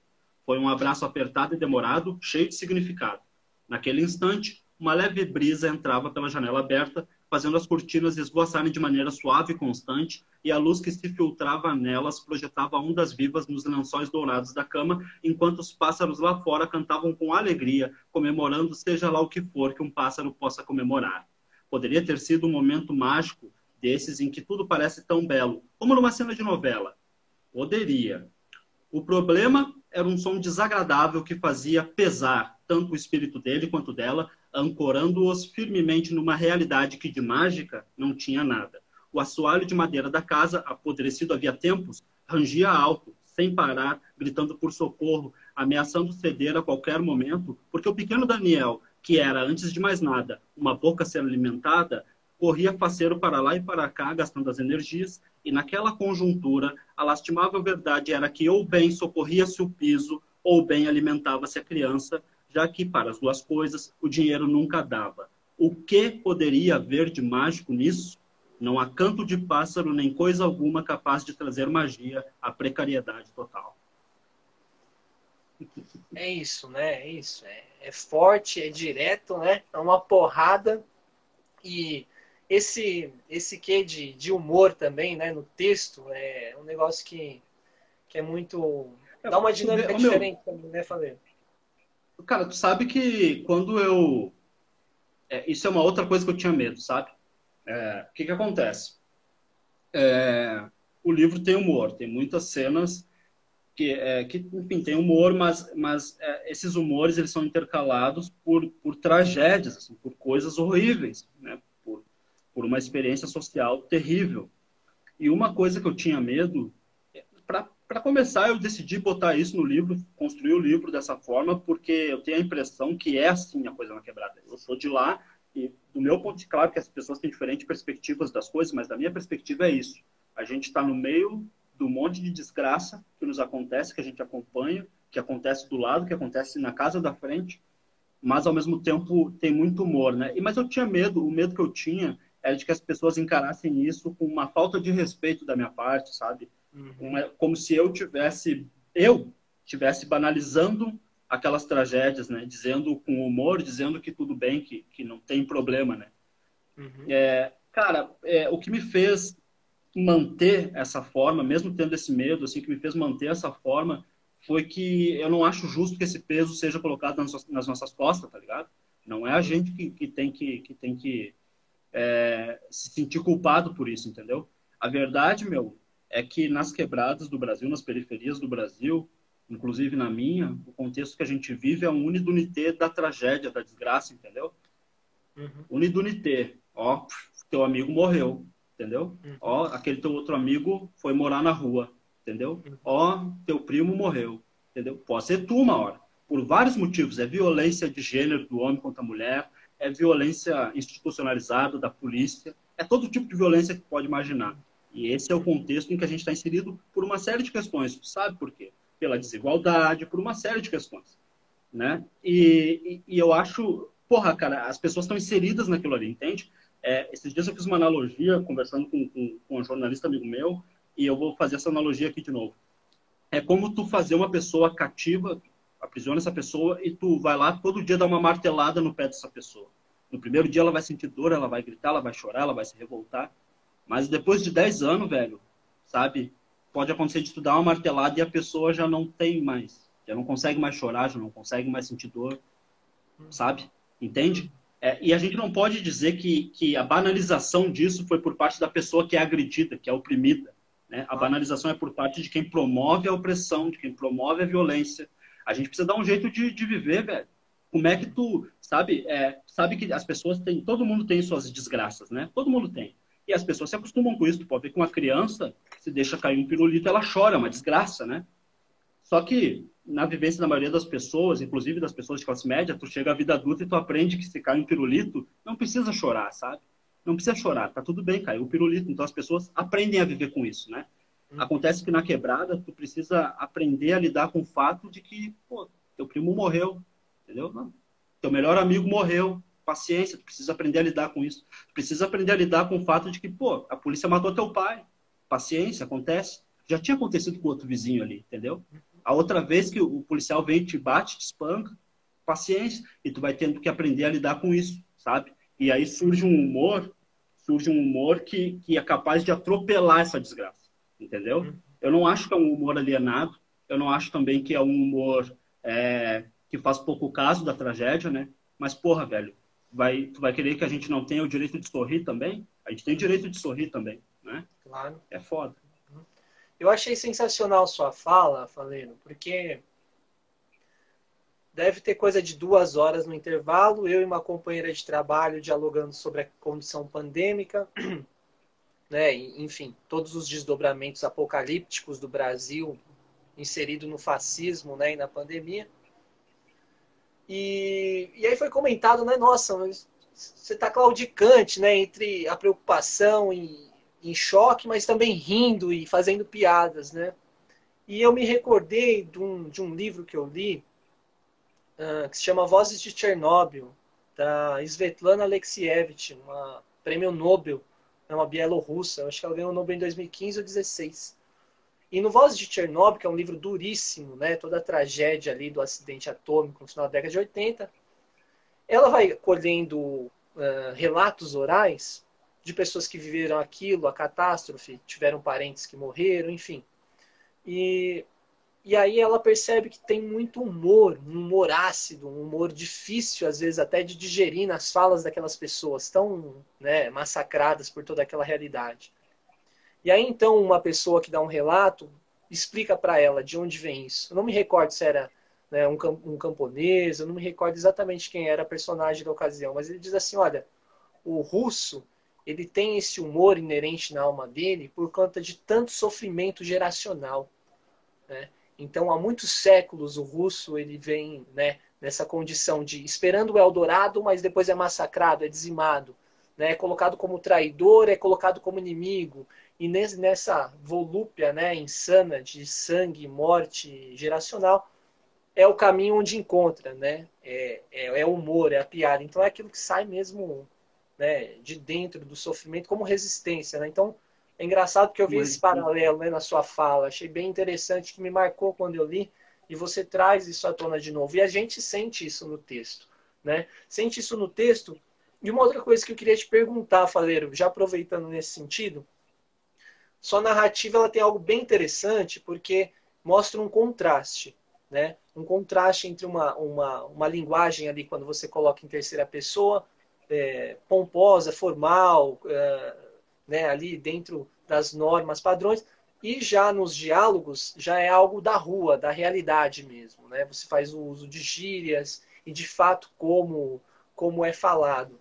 Foi um abraço apertado e demorado, cheio de significado. Naquele instante, uma leve brisa entrava pela janela aberta, fazendo as cortinas esvoaçarem de maneira suave e constante, e a luz que se filtrava nelas projetava ondas vivas nos lençóis dourados da cama, enquanto os pássaros lá fora cantavam com alegria, comemorando seja lá o que for que um pássaro possa comemorar. Poderia ter sido um momento mágico desses em que tudo parece tão belo, como numa cena de novela. Poderia. O problema era um som desagradável que fazia pesar tanto o espírito dele quanto dela, ancorando-os firmemente numa realidade que de mágica não tinha nada. O assoalho de madeira da casa, apodrecido havia tempos, rangia alto, sem parar, gritando por socorro, ameaçando ceder a qualquer momento, porque o pequeno Daniel, que era, antes de mais nada, uma boca a ser alimentada, corria faceiro para lá e para cá, gastando as energias, e naquela conjuntura, a lastimável verdade era que ou bem socorria-se o piso, ou bem alimentava-se a criança, já que, para as duas coisas, o dinheiro nunca dava. O que poderia haver de mágico nisso? Não há canto de pássaro nem coisa alguma capaz de trazer magia à precariedade total. É isso, né? É isso. É forte, é direto, né? É uma porrada. E esse quê de humor também, né? No texto, é um negócio que é muito... Dá uma dinâmica diferente também, né, Faleiro? Cara, tu sabe que quando eu... isso é uma outra coisa que eu tinha medo, sabe? O que que acontece? O livro tem humor, tem muitas cenas que enfim, tem humor, mas esses humores eles são intercalados por tragédias, assim, por coisas horríveis, né? Por uma experiência social terrível. E uma coisa que eu tinha medo, para começar, eu decidi botar isso no livro, construir o livro dessa forma, porque eu tenho a impressão que é assim a coisa na quebrada. Eu sou de lá e, do meu ponto de vista, claro que as pessoas têm diferentes perspectivas das coisas, mas da minha perspectiva é isso. A gente está no meio do monte de desgraça que nos acontece, que a gente acompanha, que acontece do lado, que acontece na casa da frente, mas ao mesmo tempo tem muito humor, né? Mas eu tinha medo, o medo que eu tinha era de que as pessoas encarassem isso com uma falta de respeito da minha parte, sabe? Como se eu tivesse banalizando aquelas tragédias, né? Dizendo com humor, dizendo que tudo bem, que não tem problema, né? Uhum. Cara, o que me fez manter essa forma, mesmo tendo esse medo, assim, que me fez manter essa forma, foi que eu não acho justo que esse peso seja colocado nas nossas costas, tá ligado? Não é a gente que tem que se sentir culpado por isso, entendeu? A verdade, meu, é que nas quebradas do Brasil, nas periferias do Brasil, inclusive na minha, o contexto que a gente vive é um unidunité da tragédia, da desgraça, entendeu? Uhum. Unidunité. Ó, teu amigo morreu, entendeu? Uhum. Ó, aquele teu outro amigo foi morar na rua, entendeu? Uhum. Ó, teu primo morreu, entendeu? Pode ser tu uma hora. Por vários motivos. É violência de gênero do homem contra a mulher, é violência institucionalizada da polícia, é todo tipo de violência que pode imaginar. E esse é o contexto em que a gente está inserido por uma série de questões. Tu sabe por quê? Pela desigualdade, por uma série de questões, né? E eu acho, porra, cara, as pessoas estão inseridas naquilo ali, entende? Esses dias eu fiz uma analogia, conversando com um jornalista amigo meu, e eu vou fazer essa analogia aqui de novo. É como tu fazer uma pessoa cativa, aprisiona essa pessoa, e tu vai lá todo dia dar uma martelada no pé dessa pessoa. No primeiro dia ela vai sentir dor, ela vai gritar, ela vai chorar, ela vai se revoltar, mas depois de 10 anos, velho, sabe, pode acontecer de tu dar uma martelada e a pessoa já não tem mais, já não consegue mais chorar, já não consegue mais sentir dor, sabe? Entende? E a gente não pode dizer que a banalização disso foi por parte da pessoa que é agredida, que é oprimida, né? A banalização é por parte de quem promove a opressão, de quem promove a violência. A gente precisa dar um jeito de viver, velho. Como é que tu, sabe? Sabe que as pessoas têm, todo mundo tem suas desgraças, né? Todo mundo tem. E as pessoas se acostumam com isso. Tu pode ver que uma criança, se deixa cair um pirulito, ela chora, é uma desgraça, né? Só que, na vivência da maioria das pessoas, inclusive das pessoas de classe média, tu chega à vida adulta e tu aprende que se cai um pirulito, não precisa chorar, sabe? Não precisa chorar, tá tudo bem, caiu o pirulito. Então as pessoas aprendem a viver com isso, né? Acontece que na quebrada, tu precisa aprender a lidar com o fato de que, pô, teu primo morreu, entendeu? Não. Teu melhor amigo morreu. Paciência, tu precisa aprender a lidar com isso. Tu precisa aprender a lidar com o fato de que, pô, a polícia matou teu pai. Paciência, acontece. Já tinha acontecido com outro vizinho ali, entendeu? A outra vez que o policial vem, te bate, te espanca, paciência, e tu vai tendo que aprender a lidar com isso, sabe? E aí surge um humor que é capaz de atropelar essa desgraça, entendeu? Eu não acho que é um humor alienado, eu não acho também que é um humor que faz pouco caso da tragédia, né? Mas, porra, velho, tu vai querer que a gente não tenha o direito de sorrir também? A gente tem o direito de sorrir também, né? Claro. É foda. Eu achei sensacional sua fala, Faleno, porque deve ter coisa de 2 horas no intervalo, eu e uma companheira de trabalho dialogando sobre a condição pandêmica, né? Enfim, todos os desdobramentos apocalípticos do Brasil inserido no fascismo, né? E na pandemia. E aí foi comentado, né? Nossa, mas você está claudicante, né, entre a preocupação e em choque, mas também rindo e fazendo piadas, né? E eu me recordei de um livro que eu li, que se chama Vozes de Chernobyl, da Svetlana Alexievich, uma prêmio Nobel, é uma bielorrussa. Eu acho que ela ganhou o Nobel em 2015 ou 2016. E no Vozes de Chernobyl, que é um livro duríssimo, né, toda a tragédia ali do acidente atômico no final da década de 80, ela vai colhendo relatos orais de pessoas que viveram aquilo, a catástrofe, tiveram parentes que morreram, enfim. E e aí ela percebe que tem muito humor, um humor ácido, um humor difícil, às vezes, até de digerir nas falas daquelas pessoas tão, né, massacradas por toda aquela realidade. E aí, então, uma pessoa que dá um relato explica para ela de onde vem isso. Eu não me recordo se era, né, um camponês, eu não me recordo exatamente quem era a personagem da ocasião, mas ele diz assim, olha, o russo, ele tem esse humor inerente na alma dele por conta de tanto sofrimento geracional, né? Então, há muitos séculos, o russo ele vem, né, nessa condição de esperando o Eldorado, mas depois é massacrado, é dizimado, né, é colocado como traidor, é colocado como inimigo. E nessa volúpia, né, insana de sangue, morte geracional, é o caminho onde encontra, né? É o humor, é a piada. Então, é aquilo que sai mesmo, né, de dentro do sofrimento como resistência, né? Então, é engraçado porque eu vi esse Mas, paralelo, né, na sua fala. Achei bem interessante, que me marcou quando eu li, e você traz isso à tona de novo. E a gente sente isso no texto, né? Sente isso no texto. E uma outra coisa que eu queria te perguntar, Faleiro, já aproveitando nesse sentido, sua narrativa ela tem algo bem interessante, porque mostra um contraste, né? Um contraste entre uma linguagem ali, quando você coloca em terceira pessoa, pomposa, formal, né, ali dentro das normas, padrões, e já nos diálogos já é algo da rua, da realidade mesmo, né? Você faz o uso de gírias e de fato como é falado.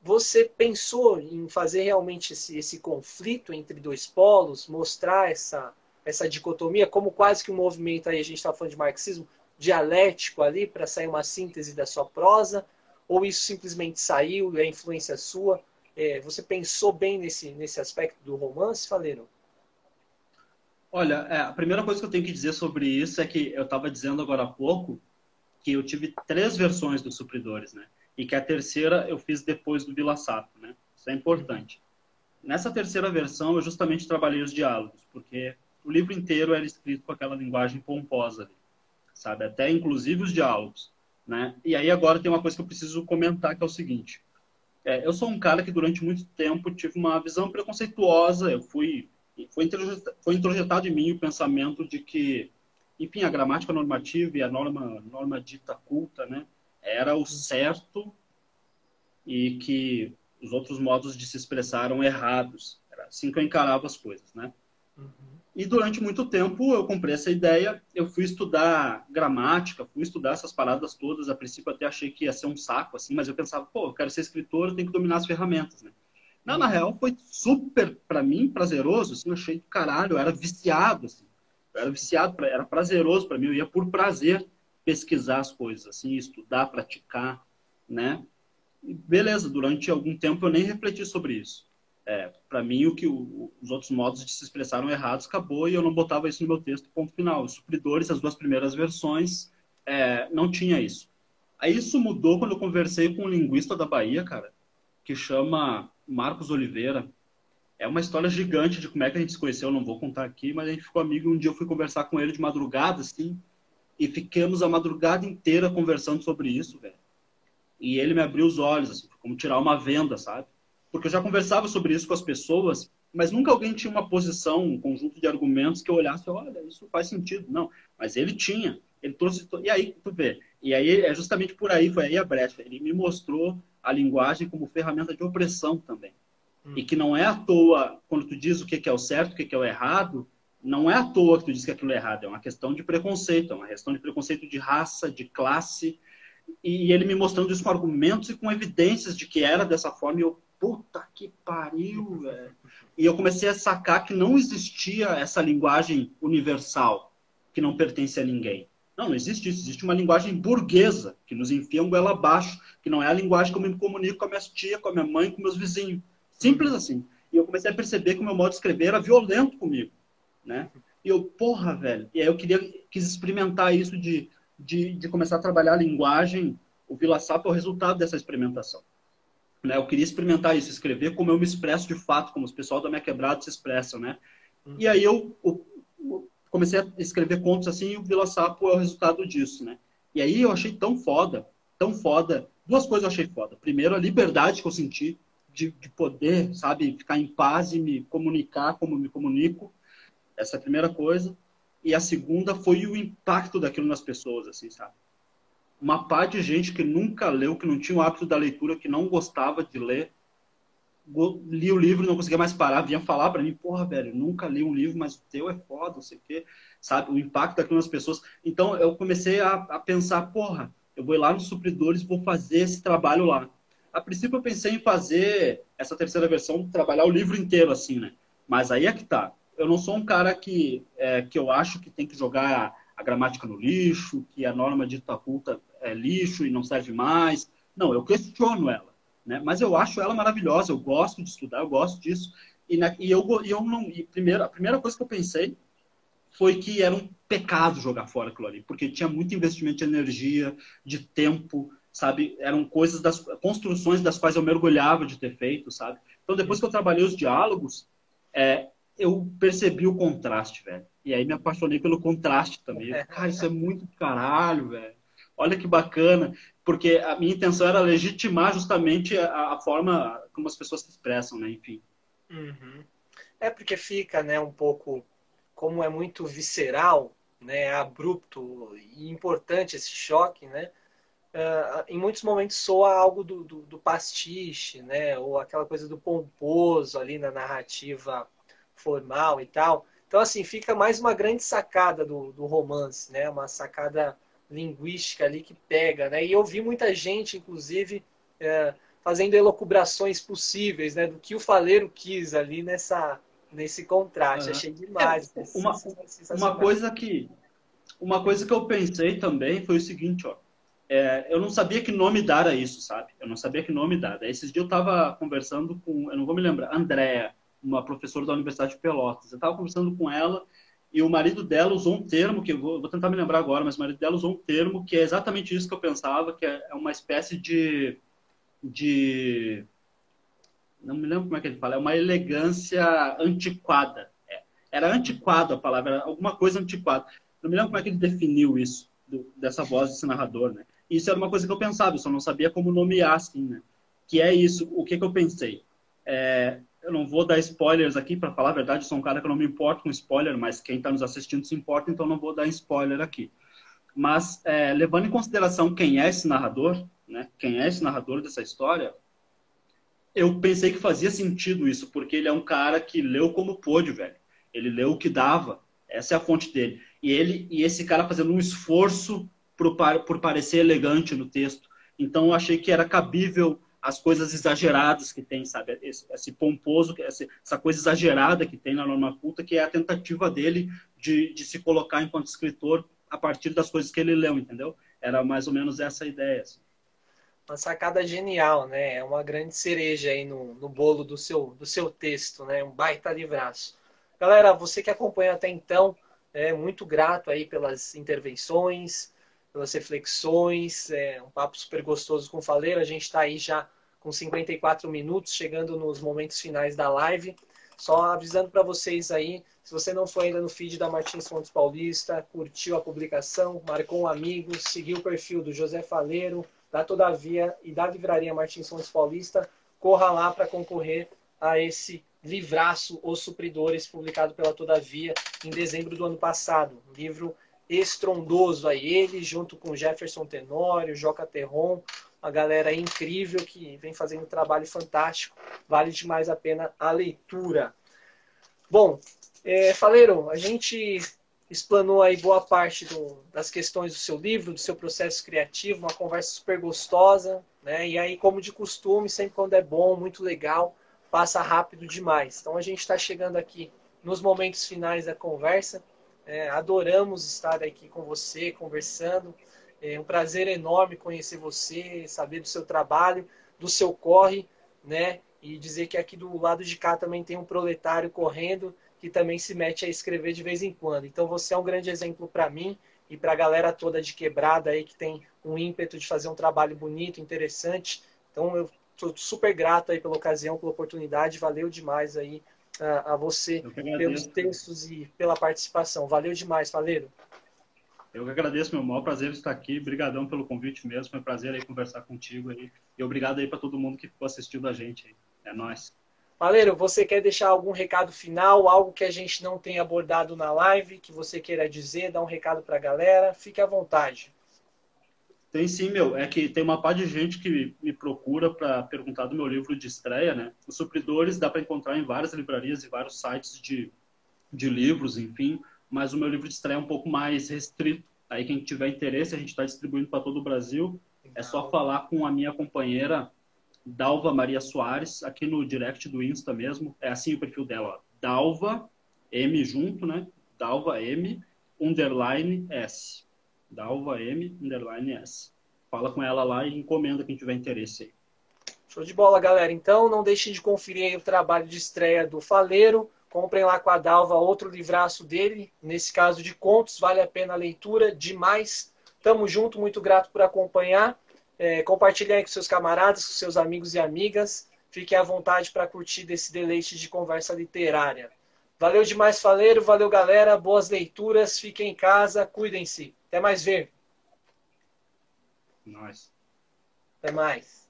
Você pensou em fazer realmente esse conflito entre dois polos, mostrar essa dicotomia, como quase que um movimento, aí a gente está falando de marxismo, dialético ali, para sair uma síntese da sua prosa? Ou isso simplesmente saiu, é influência sua? Você pensou bem nesse aspecto do romance, Faleiro? olha, a primeira coisa que eu tenho que dizer sobre isso é que eu estava dizendo agora há pouco que eu tive 3 versões dos Supridores, né? E que a terceira eu fiz depois do Vila Sapo, né? Isso é importante. Nessa terceira versão, eu justamente trabalhei os diálogos, porque o livro inteiro era escrito com aquela linguagem pomposa, ali, sabe? Até inclusive os diálogos, né? E aí agora tem uma coisa que eu preciso comentar, que é o seguinte. Eu sou um cara que durante muito tempo tive uma visão preconceituosa, foi introjetado em mim o pensamento de que, enfim, a gramática normativa e a norma dita culta, né? Era o certo e que os outros modos de se expressar eram errados. Era assim que eu encarava as coisas, né? Uhum. E durante muito tempo eu comprei essa ideia, eu fui estudar gramática, fui estudar essas paradas todas, a princípio até achei que ia ser um saco, assim, mas eu pensava, pô, eu quero ser escritor, eu tenho que dominar as ferramentas, né? Não, na Uhum. real foi super, para mim, prazeroso, assim, eu achei do caralho, eu era viciado, assim, eu era viciado, era prazeroso para mim, eu ia por prazer pesquisar as coisas, assim, estudar, praticar, né? E beleza, durante algum tempo eu nem refleti sobre isso. Para mim, os outros modos de se expressar eram errados, acabou, e eu não botava isso no meu texto, ponto final. Os supridores, as 2 primeiras versões, não tinha isso. Aí isso mudou quando eu conversei com um linguista da Bahia, cara, que chama Marcos Oliveira. É uma história gigante de como é que a gente se conheceu, eu não vou contar aqui, mas a gente ficou amigo, e um dia eu fui conversar com ele de madrugada, assim, e ficamos a madrugada inteira conversando sobre isso, velho. E ele me abriu os olhos, assim, como tirar uma venda, sabe? Porque eu já conversava sobre isso com as pessoas, mas nunca alguém tinha uma posição, um conjunto de argumentos que eu olhasse, olha, isso faz sentido. Não, mas ele tinha. Ele trouxe. E aí, tu vê. E aí, é justamente por aí, foi aí a brecha. Ele me mostrou a linguagem como ferramenta de opressão também. E que Uhum. não é à toa, quando tu diz o que é o certo, o que é o errado, não é à toa que tu diz que aquilo é errado. É uma questão de preconceito, é uma questão de preconceito de raça, de classe, e ele me mostrando isso com argumentos e com evidências de que era dessa forma, e eu, puta que pariu, velho. E eu comecei a sacar que não existia essa linguagem universal, que não pertence a ninguém. Não, não existe isso. Existe uma linguagem burguesa que nos enfia um goela abaixo, que não é a linguagem que eu me comunico com a minha tia, com a minha mãe, com meus vizinhos. Simples Uhum. assim. E eu comecei a perceber que o meu modo de escrever era violento comigo, né? E eu, porra, velho. E aí eu quis experimentar isso de começar a trabalhar a linguagem. O Vila Sapa é o resultado dessa experimentação. Né? Eu queria experimentar isso, escrever como eu me expresso de fato, como os pessoal da minha quebrada se expressam, né? E Uhum. aí eu comecei a escrever contos assim e o Vila Sapo é o resultado disso, né? E aí eu achei tão foda. Duas coisas eu achei foda. Primeiro, a liberdade que eu senti de poder, sabe, ficar em paz e me comunicar como me comunico. Essa é a primeira coisa. E a segunda foi o impacto daquilo nas pessoas, assim, sabe? Uma par de gente que nunca leu, que não tinha o hábito da leitura, que não gostava de ler, li o livro, não conseguia mais parar, vinha falar para mim, porra, velho, nunca li um livro, mas o teu é foda, não sei o quê, sabe? O impacto daquilo nas pessoas. Então eu comecei a pensar, porra, eu vou ir lá nos supridores e vou fazer esse trabalho lá. A princípio eu pensei em fazer essa terceira versão, trabalhar o livro inteiro assim, né? Mas aí é que tá. Eu não sou um cara que eu acho que tem que jogar a gramática no lixo, que a norma dita culta é lixo e não serve mais. Não, eu questiono ela, né? Mas eu acho ela maravilhosa, eu gosto de estudar, eu gosto disso. Eu não. A primeira coisa que eu pensei foi que era um pecado jogar fora aquilo ali, porque tinha muito investimento de energia, de tempo, sabe? Eram coisas das construções das quais eu mergulhava de ter feito, sabe? Então, depois que eu trabalhei os diálogos, eu percebi o contraste, velho. E aí me apaixonei pelo contraste também. Cara, isso é muito caralho, velho. Olha que bacana, porque a minha intenção era legitimar justamente a forma como as pessoas se expressam, né? Enfim. Uhum. É porque fica, né, um pouco, como é muito visceral, né, abrupto e importante esse choque, né? Em muitos momentos soa algo do pastiche, né? Ou aquela coisa do pomposo ali na narrativa formal e tal. Então, assim, fica mais uma grande sacada do romance, né? Uma sacada linguística ali que pega, né? E eu vi muita gente, inclusive, é, fazendo elucubrações possíveis, né? Do que o Faleiro quis ali nesse contraste. Uh, Achei é, demais, uma, uma sensacional. coisa que uma coisa que eu pensei também foi o seguinte, ó. Eu não sabia que nome dar a isso, sabe? Eu não sabia que nome dar. Daí, esses dias eu estava conversando com, eu não vou me lembrar, Andréa, uma professora da Universidade de Pelotas. Eu estava conversando com ela e o marido dela usou um termo, que eu vou tentar me lembrar agora, mas o marido dela usou um termo que é exatamente isso que eu pensava, que é uma espécie de não me lembro como é que ele fala, é uma elegância antiquada. Era antiquado a palavra, era alguma coisa antiquada. Não me lembro como é que ele definiu isso, dessa voz desse narrador, né? Isso era uma coisa que eu pensava, eu só não sabia como nomear, assim, né? Que é isso, o que eu pensei? Eu não vou dar spoilers aqui, para falar a verdade, eu sou um cara que não me importa com spoiler, mas quem está nos assistindo se importa, então não vou dar spoiler aqui. Mas, levando em consideração quem é esse narrador, né? Quem é esse narrador dessa história, eu pensei que fazia sentido isso, porque ele é um cara que leu como pôde, velho. Ele leu o que dava. Essa é a fonte dele. E esse cara fazendo um esforço por parecer elegante no texto. Então eu achei que era cabível as coisas exageradas que tem, sabe? Esse pomposo, essa coisa exagerada que tem na norma culta, que é a tentativa dele de se colocar enquanto escritor a partir das coisas que ele leu, entendeu? Era mais ou menos essa a ideia. Assim. Uma sacada genial, né? É uma grande cereja aí no bolo do seu texto, né? Um baita livraço. Galera, você que acompanha até então, muito grato aí pelas intervenções, pelas reflexões, um papo super gostoso com o Faleiro. A gente está aí já com 54 minutos, chegando nos momentos finais da live. Só avisando para vocês aí, se você não foi ainda no feed da Martins Fontes Paulista, curtiu a publicação, marcou um amigo, seguiu o perfil do José Faleiro, da Todavia e da Livraria Martins Fontes Paulista, corra lá para concorrer a esse livraço Os Supridores, publicado pela Todavia em dezembro do ano passado. Um livro estrondoso aí, ele junto com Jefferson Tenório, Joca Terron, uma galera incrível que vem fazendo um trabalho fantástico, vale demais a pena a leitura. Bom, Faleiro, a gente explanou aí boa parte das questões do seu livro, do seu processo criativo, uma conversa super gostosa, né? E aí, como de costume, sempre quando é bom, muito legal, passa rápido demais. Então a gente está chegando aqui nos momentos finais da conversa. Adoramos estar aqui com você, conversando. É um prazer enorme conhecer você, saber do seu trabalho, do seu corre, né? E dizer que aqui do lado de cá também tem um proletário correndo que também se mete a escrever de vez em quando. Então você é um grande exemplo para mim e para a galera toda de Quebrada aí que tem um ímpeto de fazer um trabalho bonito, interessante. Então eu estou super grato aí pela ocasião, pela oportunidade. Valeu demais aí a você Eu que pelos agradeço. textos e pela participação. Valeu demais, Faleiro. Eu que agradeço, meu maior prazer estar aqui. Obrigadão pelo convite mesmo. Foi um prazer aí conversar contigo aí. E obrigado aí para todo mundo que ficou assistindo a gente aí. É nóis. Faleiro, você quer deixar algum recado final, algo que a gente não tenha abordado na live, que você queira dizer, dar um recado para a galera? Fique à vontade. Tem sim, meu. É que tem uma par de gente que me procura para perguntar do meu livro de estreia, né? Os supridores dá para encontrar em várias livrarias e vários sites de livros, enfim. Mas o meu livro de estreia é um pouco mais restrito. Aí quem tiver interesse, a gente está distribuindo para todo o Brasil. É só falar com a minha companheira Dalva Maria Soares, aqui no direct do Insta mesmo. É assim o perfil dela, ó. Dalva, M junto, né? Dalva M, underline S. Dalva M, underline S. Fala com ela lá e encomenda quem tiver interesse aí. Show de bola, galera. Então, não deixem de conferir aí o trabalho de estreia do Faleiro. Comprem lá com a Dalva outro livraço dele. Nesse caso de contos, vale a pena a leitura. Demais. Tamo junto, muito grato por acompanhar. Compartilhem aí com seus camaradas, com seus amigos e amigas. Fiquem à vontade para curtir desse deleite de conversa literária. Valeu demais, Faleiro. Valeu, galera. Boas leituras. Fiquem em casa. Cuidem-se. Até mais ver. Nice. Até mais.